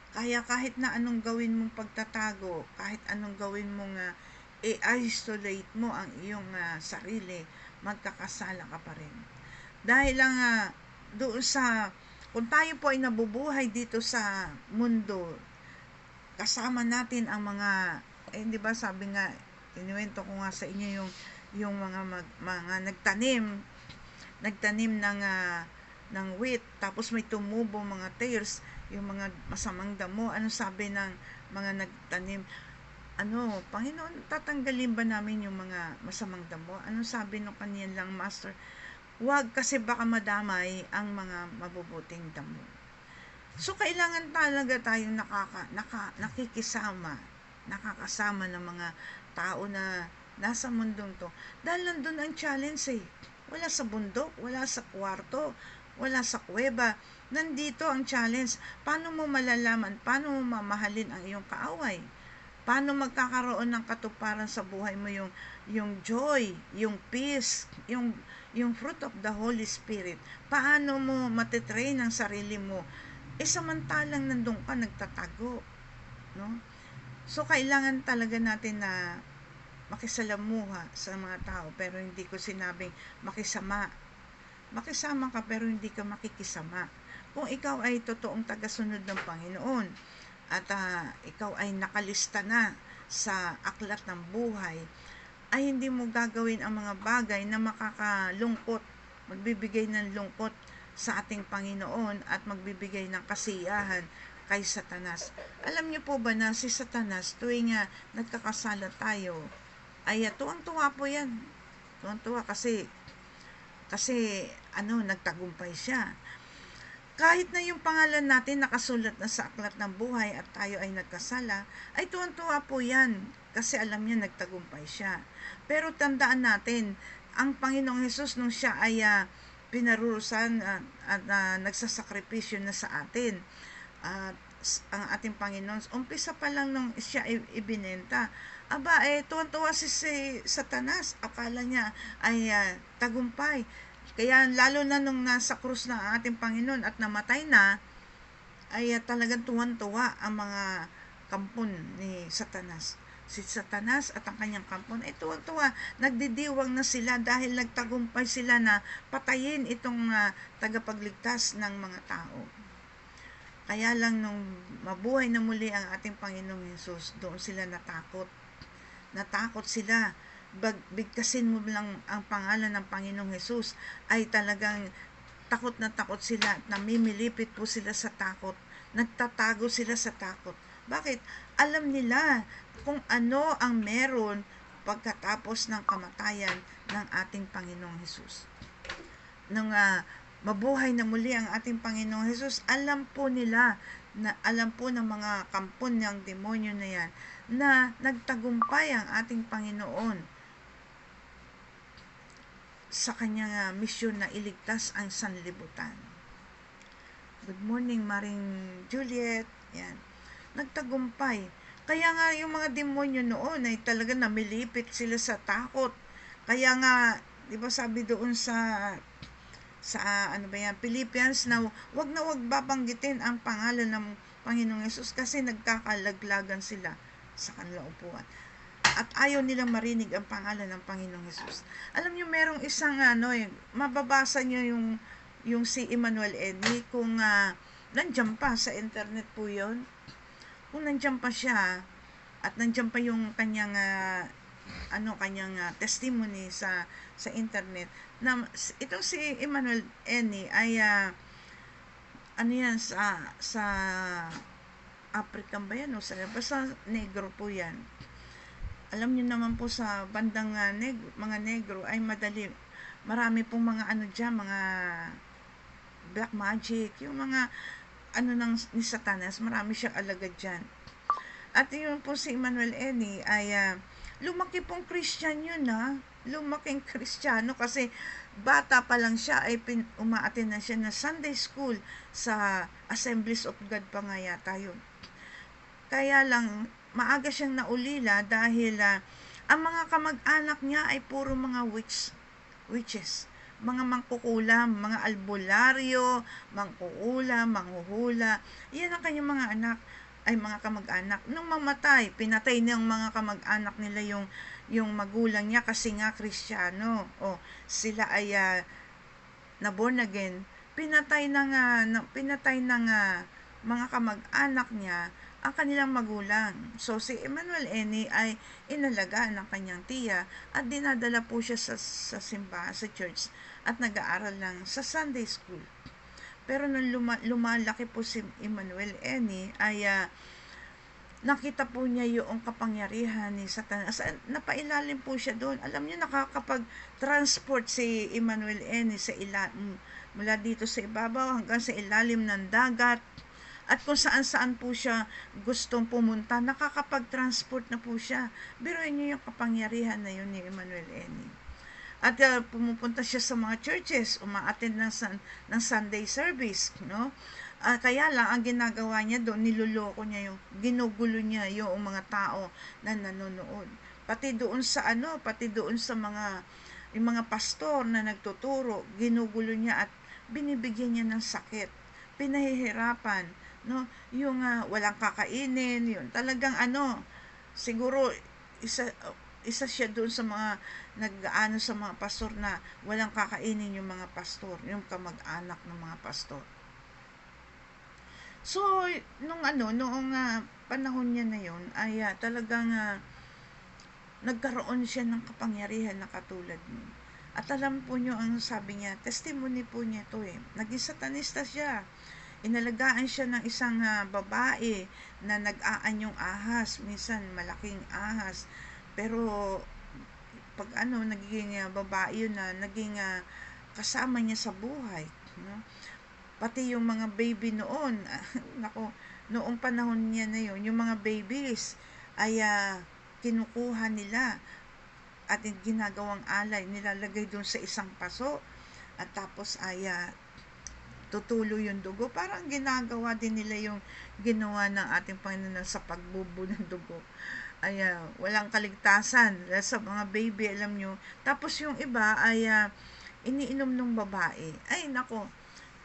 Kaya kahit na anong gawin mong pagtatago, kahit anong gawin mong i-isolate mo ang iyong sarili, magkakasala ka pa rin. Dahil lang doon sa, kung tayo po ay nabubuhay dito sa mundo, kasama natin ang mga, di ba sabi nga, inuwento ko nga sa inyo yung mga nagtanim ng wheat, tapos may tumubo mga tares, yung mga masamang damo. Ano sabi ng mga nagtanim? Panginoon, tatanggalin ba namin yung mga masamang damo? Ano sabi ng kanilang master? Huwag, kasi baka madamay ang mga mabubuting damo. So, kailangan talaga tayong nakakasama ng mga tao na nasa mundong to. Dahil nandun ang challenge Wala sa bundok, wala sa kwarto, wala sa kuweba. Nandito ang challenge. Paano mo malalaman? Paano mo mamahalin ang iyong kaaway? Paano magkakaroon ng katuparan sa buhay mo yung joy, yung peace, yung fruit of the Holy Spirit? Paano mo matitrain ang sarili mo? Samantalang nandun ka nagtatago, no? So kailangan talaga natin na makisalamuha sa mga tao, pero hindi ko sinabing makisama. Makisama ka pero hindi ka makikisama. Kung ikaw ay totoong tagasunod ng Panginoon at ikaw ay nakalista na sa aklat ng buhay, ay hindi mo gagawin ang mga bagay na makakalungkot, magbibigay ng lungkot sa ating Panginoon at magbibigay ng kasiyahan kay Satanas. Alam niyo po ba na si Satanas, tuwing nagkakasala tayo, ay tuwang-tuwa po yan. Tuwang-tuwa kasi nagtagumpay siya. Kahit na yung pangalan natin nakasulat na sa aklat ng buhay at tayo ay nagkasala, ay tuwang-tuwa po yan kasi alam niya nagtagumpay siya. Pero tandaan natin, ang Panginoong Hesus nung siya ay pinarurusan at nagsasakripisyo na sa atin, ang ating Panginoon, umpisa pa lang nung siya ibinenta, tuwan-tuwa si Satanas, akala niya ay tagumpay. Kaya lalo na nung nasa krus na ang ating Panginoon at namatay na, ay talagang tuwan-tuwa ang mga kampon ni Satanas. Si Satanas at ang kanyang kampon ay tuwan-tuwa, nagdidiwang na sila dahil nagtagumpay sila na patayin itong tagapagligtas ng mga tao. Kaya lang nung mabuhay na muli ang ating Panginoong Hesus, doon sila natakot. Natakot sila. Bigkasin mo lang ang pangalan ng Panginoong Hesus, ay talagang takot na takot sila. Namimilipit po sila sa takot. Nagtatago sila sa takot. Bakit? Alam nila kung ano ang meron pagkatapos ng kamatayan ng ating Panginoong Hesus. Nung mabuhay na muli ang ating Panginoong Hesus, alam po ng mga kampon ng demonyo na yan na nagtagumpay ang ating Panginoon sa kanyang misyon na iligtas ang sanlibutan. Good morning, Maring Juliet. Yan. Nagtagumpay. Kaya nga yung mga demonyo noon ay talaga namilipit sila sa takot. Kaya nga, di ba sabi doon sa Philippians na wag babanggitin ang pangalan ng Panginoong Hesus kasi nagkakalaglagan sila sa kanilang upuan. At ayaw nilang marinig ang pangalan ng Panginoong Hesus. Alam niyo, merong isang mababasa niyo yung si Emmanuel Eni, kung nandiyan pa sa internet po yun. Kung nandiyan pa siya at nandiyan pa yung kanyang testimony sa internet, na itong si Emmanuel Eni ay sa African ba yan o basta negro po yan. Alam niyo naman po sa bandang mga negro ay marami pong mga mga black magic, yung mga ni Satanas, marami siyang alagad dyan. At yun po si Emmanuel Eni ay lumaki pong Christian yun lumaking Kristiyano kasi bata pa lang siya ay umaattend na siya na Sunday school sa Assemblies of God pa nga yata yun. Kaya lang maaga siyang naulila dahil ang mga kamag-anak niya ay puro mga witches, mga mangkukulam, mga albularyo, mangkukulam, manghuhula. Iyan ang kanyang mga anak, ay mga kamag-anak. Nung mamatay, pinatay ng mga kamag-anak nila yung magulang niya kasi nga Kristiyano. O sila ay na born again. Pinatay ng mga kamag-anak niya ang kanilang magulang. So, si Emmanuel Eni ay inalagaan ng kanyang tiya at dinadala po siya sa simbahan, sa church at nag-aaral lang sa Sunday school. Pero nung lumalaki po si Emmanuel Eni ay nakita po niya yung kapangyarihan ni Satanas. Napailalim po siya doon. Alam niyo, nakakapag-transport si Emmanuel Eni sa mula dito sa ibabaw hanggang sa ilalim ng dagat. At kung saan-saan po siya gustong pumunta, nakakapag-transport na po siya. Biruin niyo yung kapangyarihan na yun ni Emmanuel Eni. At pumupunta siya sa mga churches, umaattend ng Sunday service, no? Kaya lang, ang ginagawa niya doon, niloloko niya ginugulo niya yung mga tao na nanonood. Pati doon sa yung mga pastor na nagtuturo, ginugulo niya at binibigyan niya ng sakit, pinahihirapan, no? Yung walang kakainin, yun. Talagang siguro isa siya doon sa mga nag-aano sa mga pastor na walang kakainin yung mga pastor, yung kamag-anak ng mga pastor. So, noong panahon niya na yon ay talagang nagkaroon siya ng kapangyarihan na katulad nun. At alam po niyo ang sabi niya, testimony po niya to naging satanista siya. Inalagaan siya ng isang babae na nag-aanyong ahas, minsan malaking ahas. Pero pag naging babae yun na naging kasama niya sa buhay, no? Pati yung mga baby noon, noong panahon niya na yun, yung mga babies ay kinukuha nila at ginagawang alay, nilalagay doon sa isang paso at tapos ay tutulo yung dugo. Parang ginagawa din nila yung ginawa ng ating Panginoon sa pagbubo ng dugo. Ay walang kaligtasan sa mga baby, alam nyo. Tapos yung iba ay iniinom ng babae. Ay nako,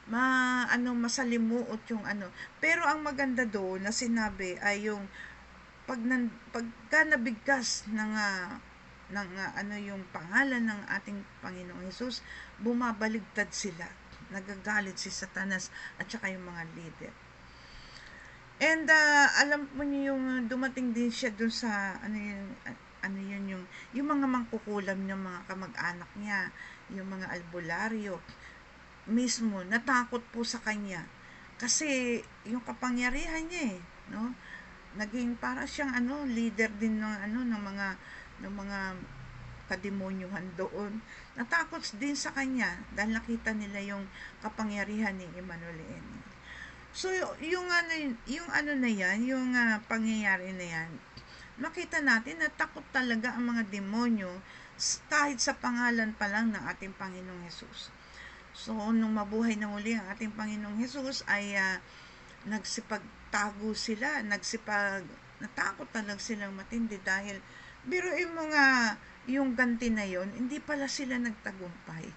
masalimuot yung Pero ang maganda doon na sinabi ay yung pagka nabigkas ng yung pangalan ng ating Panginoong Hesus, bumabaligtad sila. Nagagalit si Satanas at saka yung mga leader. And alam mo niyo yung dumating din siya dun sa yung mga mangkukulam ng mga kamag-anak niya, yung mga albularyo mismo natakot po sa kanya kasi yung kapangyarihan niya no, naging para siyang leader din ng mga kademonyuhan doon. Natakot din sa kanya dahil nakita nila yung kapangyarihan ni Emmanuel Eni. So yung na yan, yung pangyayari na yan, makita natin na takot talaga ang mga demonyo kahit sa pangalan pa lang ng ating Panginoong Hesus. So, nung mabuhay na muli ang ating Panginoong Hesus ay nagsipagtago sila, natakot talaga silang matindi dahil biruin mo nga yung ganti na yon, hindi pala sila nagtagumpay.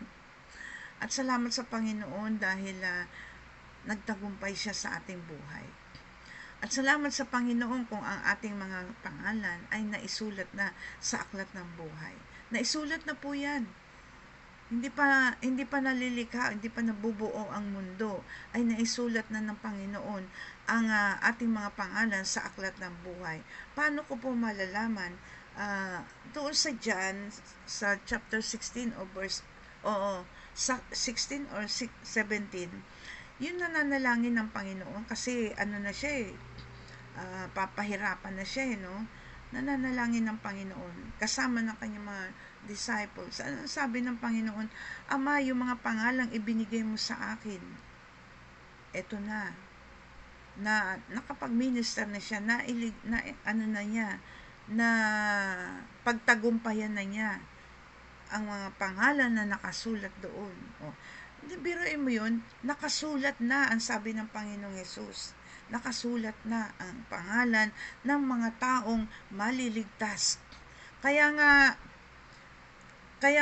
At salamat sa Panginoon dahil nagtagumpay siya sa ating buhay. At salamat sa Panginoon kung ang ating mga pangalan ay naisulat na sa aklat ng buhay. Naisulat na po yan. Hindi pa nalilikha, hindi pa nabubuo ang mundo, ay naisulat na ng Panginoon ang ating mga pangalan sa aklat ng buhay. Paano ko po malalaman? Doon sa John, sa chapter 16 o verse, sa 16 or 17, yun nananalangin ng Panginoon kasi na siya papahirapan na siya no? Nananalangin ng Panginoon kasama ng kanyang mga disciples. Sabi ng Panginoon, Ama, yung mga pangalang ibinigay mo sa akin, eto na nakapag-minister na siya, na niya, na pagtagumpayan na niya ang mga pangalan na nakasulat doon. O, biruin mo yun, nakasulat na ang sabi ng Panginoong Hesus. Nakasulat na ang pangalan ng mga taong maliligtas. Kaya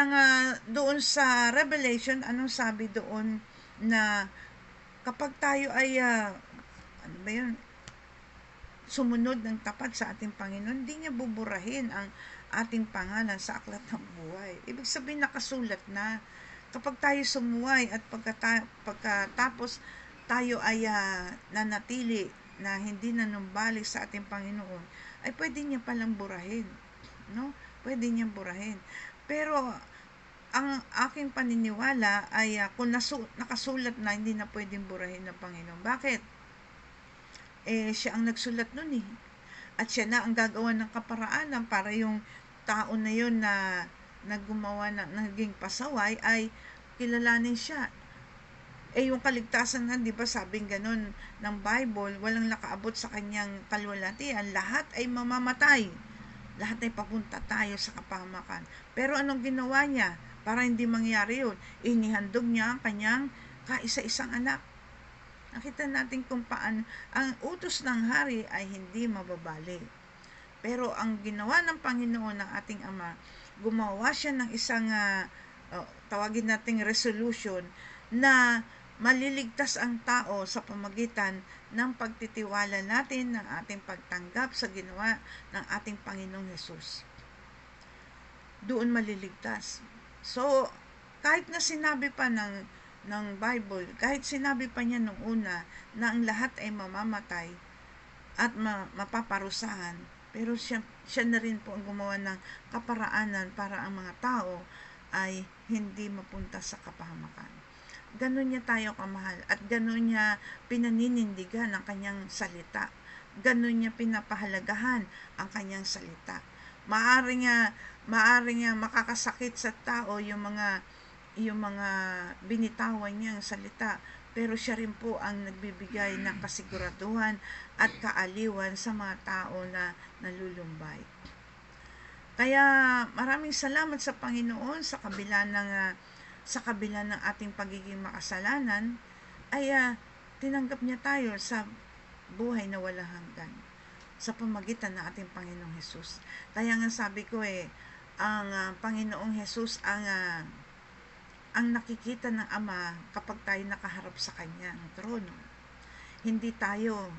nga doon sa Revelation, anong sabi doon na kapag tayo ay ano ba yun, sumunod ng tapat sa ating Panginoon, hindi niya buburahin ang ating pangalan sa aklat ng buhay. Ibig sabihin nakasulat na. Kapag tayo sumuway at pagkatapos tayo ay nanatili na hindi nanumbalik sa ating Panginoon, ay pwede niya palang burahin. No? Pwede niyang burahin. Pero ang aking paniniwala ay kung nakasulat na, hindi na pwedeng burahin ng Panginoon. Bakit? Siya ang nagsulat nun eh. At siya na ang gagawa ng kaparaanan para yung tao na yun na naggumawa ng naging pasaway ay kilalanin siya. Yung kaligtasan na, di ba sabing ganun ng Bible, walang nakaabot sa kanyang kalwalatian, lahat ay mamamatay. Lahat ay papunta tayo sa kapahamakan. Pero anong ginawa niya para hindi mangyari yun? Inihandog niya ang kanyang kaisa-isang anak. Nakita natin kung paano ang utos ng hari ay hindi mababali. Pero ang ginawa ng Panginoon ng ating Ama, gumawa siya ng isang tawagin nating resolution na maliligtas ang tao sa pamagitan ng pagtitiwala natin ng ating pagtanggap sa ginawa ng ating Panginoong Hesus. Doon maliligtas. So, kahit na sinabi pa ng Bible, kahit sinabi pa niya nung una na ang lahat ay mamamatay at mapaparusahan, pero siya na rin po ang gumawa ng kaparaanan para ang mga tao ay hindi mapunta sa kapahamakan. Ganon niya tayo kamahal at ganon niya pinaninindigan ang kanyang salita. Ganon niya pinapahalagahan ang kanyang salita. Maaring makakasakit sa tao yung mga binitawan niyang salita, pero siya rin po ang nagbibigay ng kasiguraduhan at kaaliwan sa mga tao na nalulumbay. Kaya maraming salamat sa Panginoon sa kabila ng ating pagiging makasalanan ay tinanggap niya tayo sa buhay na walang hanggan sa pamagitan ng ating Panginoong Hesus. Kaya nga sabi ko ang Panginoong Hesus ang nakikita ng Ama kapag tayo nakaharap sa Kanya, ang trono. Hindi tayo,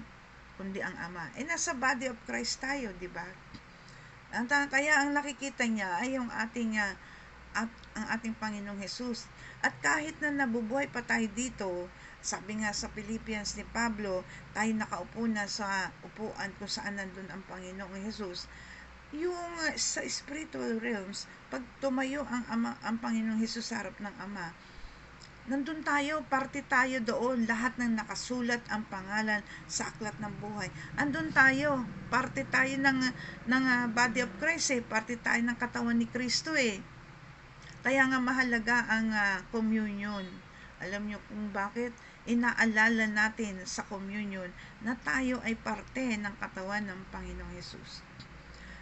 kundi ang Ama. Nasa body of Christ tayo, di ba? Kaya ang nakikita niya ay yung ang ating Panginoong Hesus. At kahit na nabubuhay pa tayo dito, sabi nga sa Philippians ni Pablo, tayo nakaupo na sa upuan kung saan nandun ang Panginoong Hesus. Yung sa spiritual realms, pag tumayo ang Panginoong Hesus sa harap ng Ama, nandun tayo, parte tayo doon, lahat ng nakasulat ang pangalan sa aklat ng buhay. Andun tayo, parte tayo ng body of Christ parte tayo ng katawan ni Kristo Kaya nga mahalaga ang communion. Alam niyo kung bakit? Inaalala natin sa communion na tayo ay parte ng katawan ng Panginoong Hesus.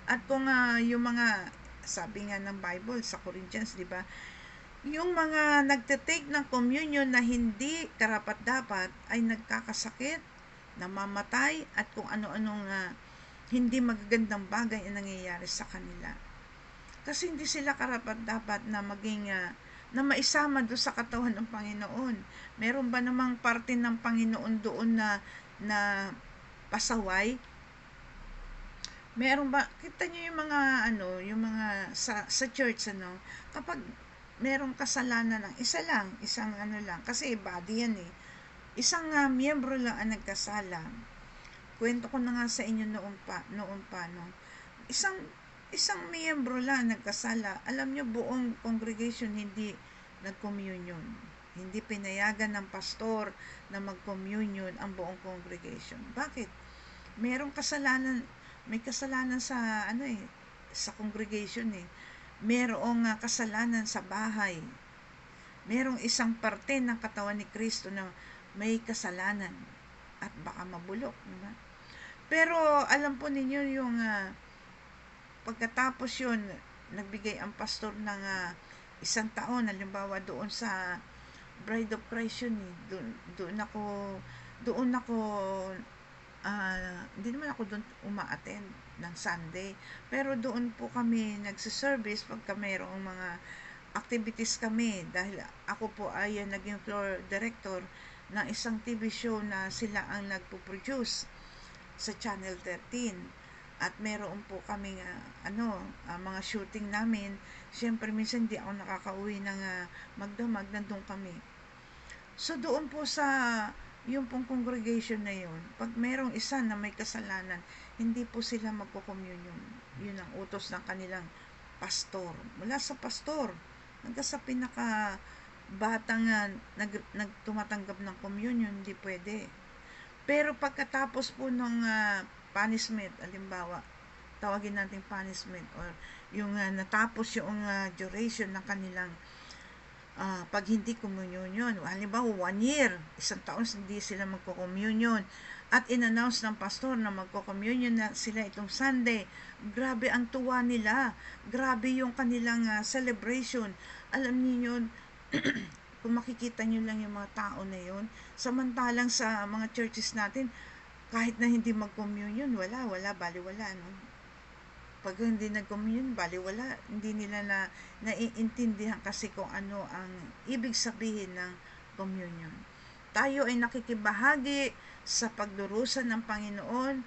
At kung yung mga, sabi nga ng Bible sa Corinthians, di ba? Yung mga nagtitake ng communion na hindi karapat-dapat ay nagkakasakit, namamatay, at kung ano-anong hindi magagandang bagay ang nangyayari sa kanila. Kasi hindi sila karapat-dapat na maging na maisama doon sa katawan ng Panginoon. Meron ba namang parte ng Panginoon doon na pasaway? Meron ba? Kita niyo yung mga sa church kapag merong kasalanan ng isang kasi body yan Isang miyembro lang ang nagkasala. Kwento ko na nga sa inyo noon pa Isang miyembro lang nagkasala. Alam niyo, buong congregation hindi nag-communion. Hindi pinayagan ng pastor na mag-communion ang buong congregation. Bakit? May kasalanan sa sa congregation Merong kasalanan sa bahay. Merong isang parte ng katawan ni Kristo na may kasalanan at baka mabulok, diba? Pero alam po ninyo yung pagkatapos yun, nagbigay ang pastor ng isang taon, halimbawa doon sa Bride of Christ yun eh. Doon ako hindi naman ako doon uma-attend ng Sunday. Pero doon po kami nagsiservice pagka mayroong mga activities kami. Dahil ako po ay naging floor director ng isang TV show na sila ang nagpo-produce sa Channel 13. At meron po kaming mga shooting namin. Siyempre minsan di ako nakakauwi ng magdamag, nandun kami. So doon po sa yung pong congregation na yun, pag merong isa na may kasalanan, hindi po sila magko-communion. Yun ang utos ng kanilang pastor. Mula sa pastor, hanggang sa pinaka batang nagtumatanggap ng communion, hindi pwede. Pero pagkatapos po ng punishment, halimbawa, tawagin natin punishment, or yung natapos yung duration ng kanilang pag hindi communion, halimbawa 1 year, isang taon hindi sila magko-communion, at in-announce ng pastor na magko-communion na sila itong Sunday, grabe ang tuwa nila, grabe yung kanilang celebration. Alam niyo kung makikita nyo lang yung mga tao na yun, samantalang sa mga churches natin, kahit na hindi mag-communion, wala, baliwala, no? Pag hindi nag-communion, baliwala, hindi nila naiintindihan kasi kung ano ang ibig sabihin ng communion. Tayo ay nakikibahagi sa pagdurusa ng Panginoon,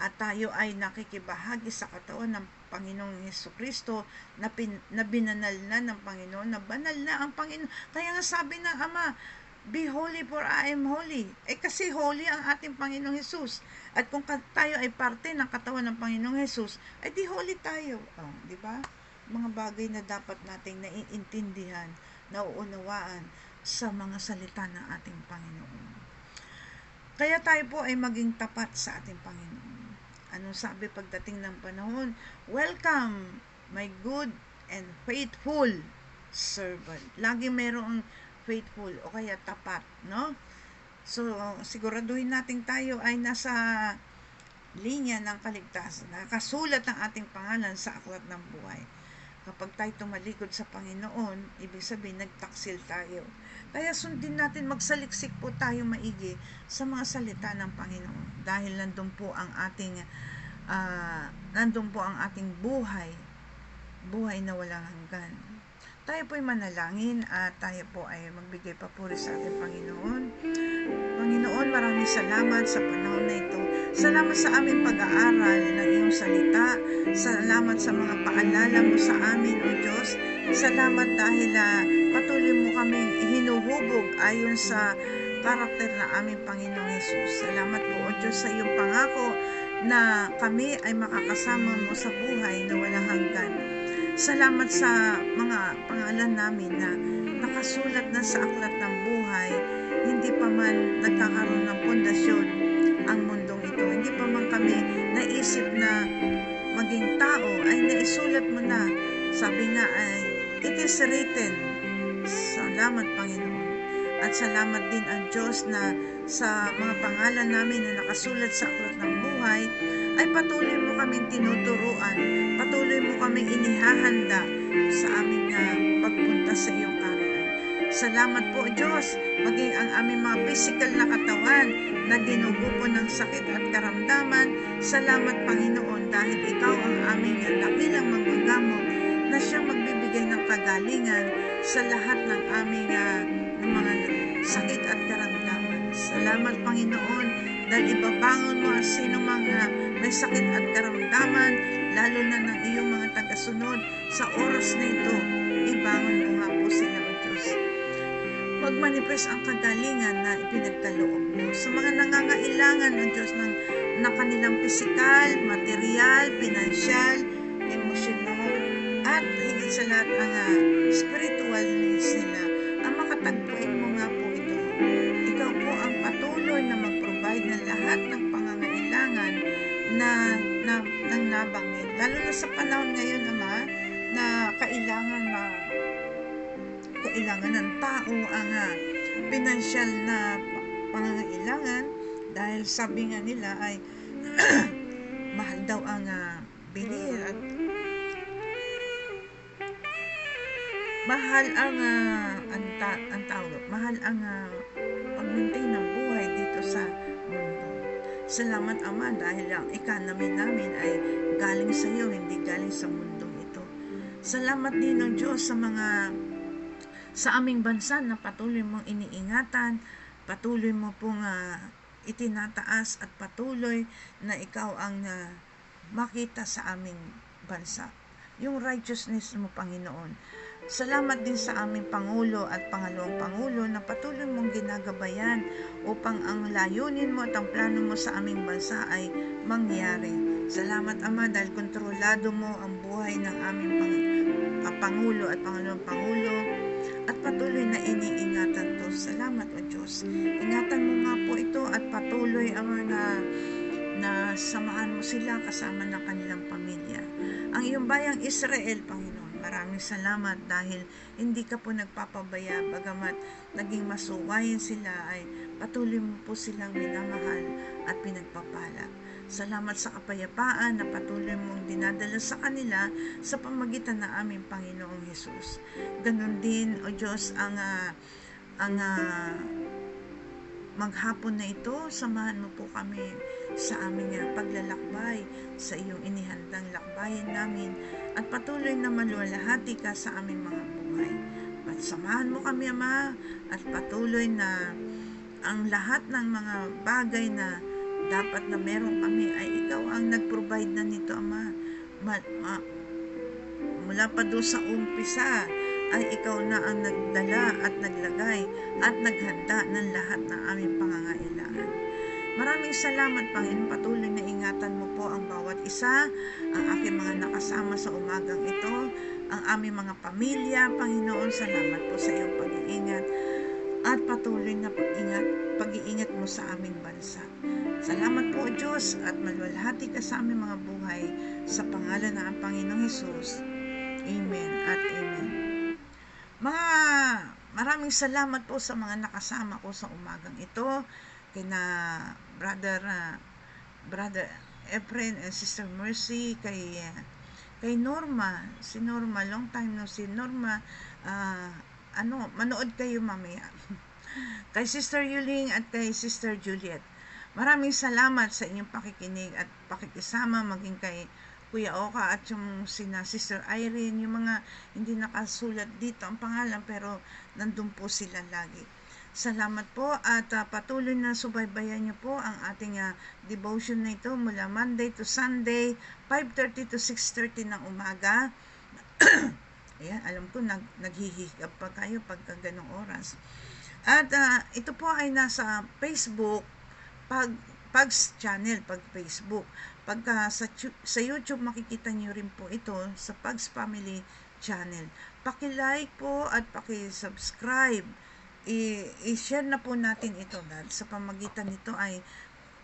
at tayo ay nakikibahagi sa katawan ng Panginoong Hesukristo na binanal na ng Panginoon, na banal na ang Panginoon. Kaya nga sabi ng Ama, be holy for I am holy. Kasi holy ang ating Panginoong Jesus. At kung tayo ay parte ng katawan ng Panginoong Jesus, ay di holy tayo. Di ba? Mga bagay na dapat nating naiintindihan, nauunawaan sa mga salita ng ating Panginoon. Kaya tayo po ay maging tapat sa ating Panginoon. Anong sabi pagdating ng panahon? Welcome, my good and faithful servant. Lagi merong faithful o kaya tapat, no? So, siguraduhin natin tayo ay nasa linya ng kaligtasan. Nakasulat ang ating pangalan sa aklat ng buhay. Kapag tayo tumalikod sa Panginoon, ibig sabihin, nagtaksil tayo. Kaya sundin natin, magsaliksik po tayo maigi sa mga salita ng Panginoon. Dahil nandun po ang ating buhay na walang hanggan. Tayo po ay manalangin at tayo po ay magbigay papuri sa ating Panginoon. Panginoon, maraming salamat sa panahon na ito. Salamat sa aming pag-aaral ng iyong salita. Salamat sa mga paalala mo sa amin, O Diyos. Salamat dahil patuloy mo kaming hinuhubog ayon sa karakter ng aming Panginoong Jesus. Salamat po, O Diyos, sa iyong pangako na kami ay makakasama mo sa buhay na walang hanggan. Salamat sa mga pangalan namin na nakasulat na sa aklat ng buhay, hindi pa man nagkakaroon ng pundasyon ang mundong ito. Hindi pa man kami naisip na maging tao, ay naisulat mo na. Sabi nga ay, it is written. Salamat, Panginoon. At salamat din ang Diyos na sa mga pangalan namin na nakasulat sa aklat ng buhay, ay patuloy mo kaming tinuturuan, patuloy mo kaming inihahanda sa aming pagpunta sa iyong kaharian. Salamat po, Diyos, maging ang aming mga physical na katawan na dinugupo ng sakit at karamdaman. Salamat, Panginoon, dahil ikaw ang aming dakilang manggagamot na siyang magbibigay ng kagalingan sa lahat ng aming mga sakit at karamdaman. Salamat, Panginoon, dahil ibabangon mo ang sino mga may sakit at karamdaman, lalo na ng iyong mga tagasunod sa oras na ito. Ibangon mo nga po sila, O Diyos. Magmanifest ang kagalingan na ipinagkaloob mo sa mga nangangailangan, O Diyos, ng kanilang pisikal, material, pinansyal, emosyonal, at higit sa lahat ang spiritual needs nila. Ang makatagpuin mo nga po ito. Ikaw po ang patuloy na mag-provide ng lahat ng pangangailangan na nabanggit. Lalo na sa panahon ngayon, Ama, na kailangan ng tao ang pinansyal na pangangailangan, dahil sabi nga nila ay mahal daw ang bilihin at mahal ang ang tawag, mahal ang pag-maintain ng buhay dito sa mundo. Salamat Ama dahil ang economy namin ay galing sa iyo, hindi galing sa mundong ito. Salamat din ng Diyos sa aming bansa na patuloy mong iniingatan, patuloy mo pong itinataas at patuloy na ikaw ang makita sa aming bansa. Yung righteousness mo, Panginoon. Salamat din sa aming Pangulo at Pangalawang Pangulo na patuloy mong ginagabayan upang ang layunin mo at ang plano mo sa aming bansa ay mangyari. Salamat Ama dahil kontrolado mo ang buhay ng aming Pangulo at Pangalawang Pangulo at patuloy na iniingatan to. Salamat o Diyos. Ingatan mo nga po ito at patuloy ang na samahan mo sila kasama ng kanilang pamilya. Ang iyong bayang Israel, Panginoon, maraming salamat dahil hindi ka po nagpapabaya, bagamat naging masuwayin sila ay patuloy mo po silang minamahal at pinagpapala. Salamat sa kapayapaan na patuloy mong dinadala sa kanila sa pamagitan ng aming Panginoong Hesus. Ganon din, O Diyos, ang maghapon na ito, samahan mo po kami sa aming paglalakbay sa iyong inihandang lakbayan namin at patuloy na maluwalhati ka sa aming mga buhay. At samahan mo kami, Ama, at patuloy na ang lahat ng mga bagay na dapat na meron kami ay ikaw ang nag-provide na nito, Ama. Mula pa doon sa umpisa ay ikaw na ang nagdala at naglagay at naghanda ng lahat ng aming pangangailangan. Maraming salamat, Panginoon. Patuloy na ingatan mo po ang bawat isa, ang aking mga nakasama sa umagang ito, ang aming mga pamilya, Panginoon. Salamat po sa iyong pag-iingat at patuloy na pag-iingat mo sa aming bansa. Salamat po, Diyos, at maluwalhati ka sa aming mga buhay sa pangalan ng Panginoong Hesus. Amen at amen. Maraming salamat po sa mga nakasama ko sa umagang ito, kina Brother Efren and Sister Mercy, kay Norma, si Norma, long time no si Norma, manood kayo mamaya. Kay Sister Yuling at kay Sister Juliet. Maraming salamat sa inyong pakikinig at pakikisama, maging kay Kuya Oka at yung sina Sister Irene, yung mga hindi nakasulat dito ang pangalan pero nandun po sila lagi. Salamat po at patuloy na subaybayan niyo po ang ating devotion na ito mula Monday to Sunday, 5:30 to 6:30 ng umaga. Ayan, alam ko naghihigap pa kayo pagka ganong oras. At ito po ay nasa Facebook, Pags channel, pag Facebook. Pagka sa YouTube, makikita nyo rin po ito sa Pags Family channel. Paki-like po at paki-subscribe. I-share na po natin ito dahil sa pamagitan nito ay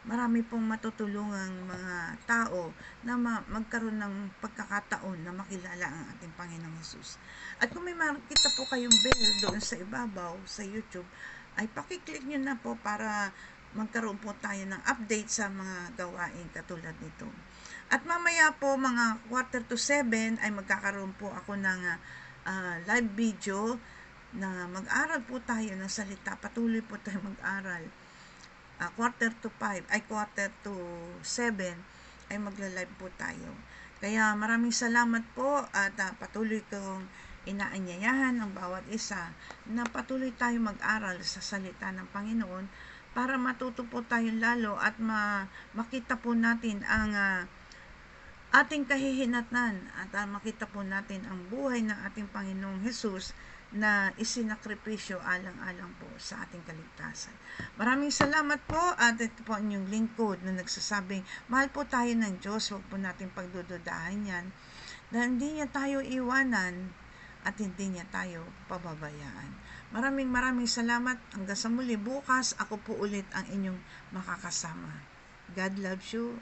marami pong matutulungang mga tao na magkaroon ng pagkakataon na makilala ang ating Panginoong Hesus. At kung may makita po kayong bell doon sa ibabaw sa YouTube, ay paki-click nyo na po para magkaroon po tayo ng update sa mga gawain katulad nito. At mamaya po mga 6:45 ay magkakaroon po ako ng live video na mag-aral po tayo ng salita. Patuloy po tayo mag-aral. 4:45 ay 6:45 ay magla-live po tayo. Kaya maraming salamat po at patuloy kong inaanyayahan ang bawat isa na patuloy tayo mag-aral sa salita ng Panginoon para matuto po tayo lalo at makita po natin ang ating kahihinatnan at makita po natin ang buhay ng ating Panginoong Hesus na isinakripisyo alang-alang po sa ating kaligtasan. Maraming salamat po at ito po ang inyong lingkod na nagsasabing mahal po tayo ng Diyos, huwag po natin pagdududahan yan dahil hindi niya tayo iwanan at hindi niya tayo pababayaan. Maraming salamat. Hanggang sa muli bukas, ako po ulit ang inyong makakasama. God loves you.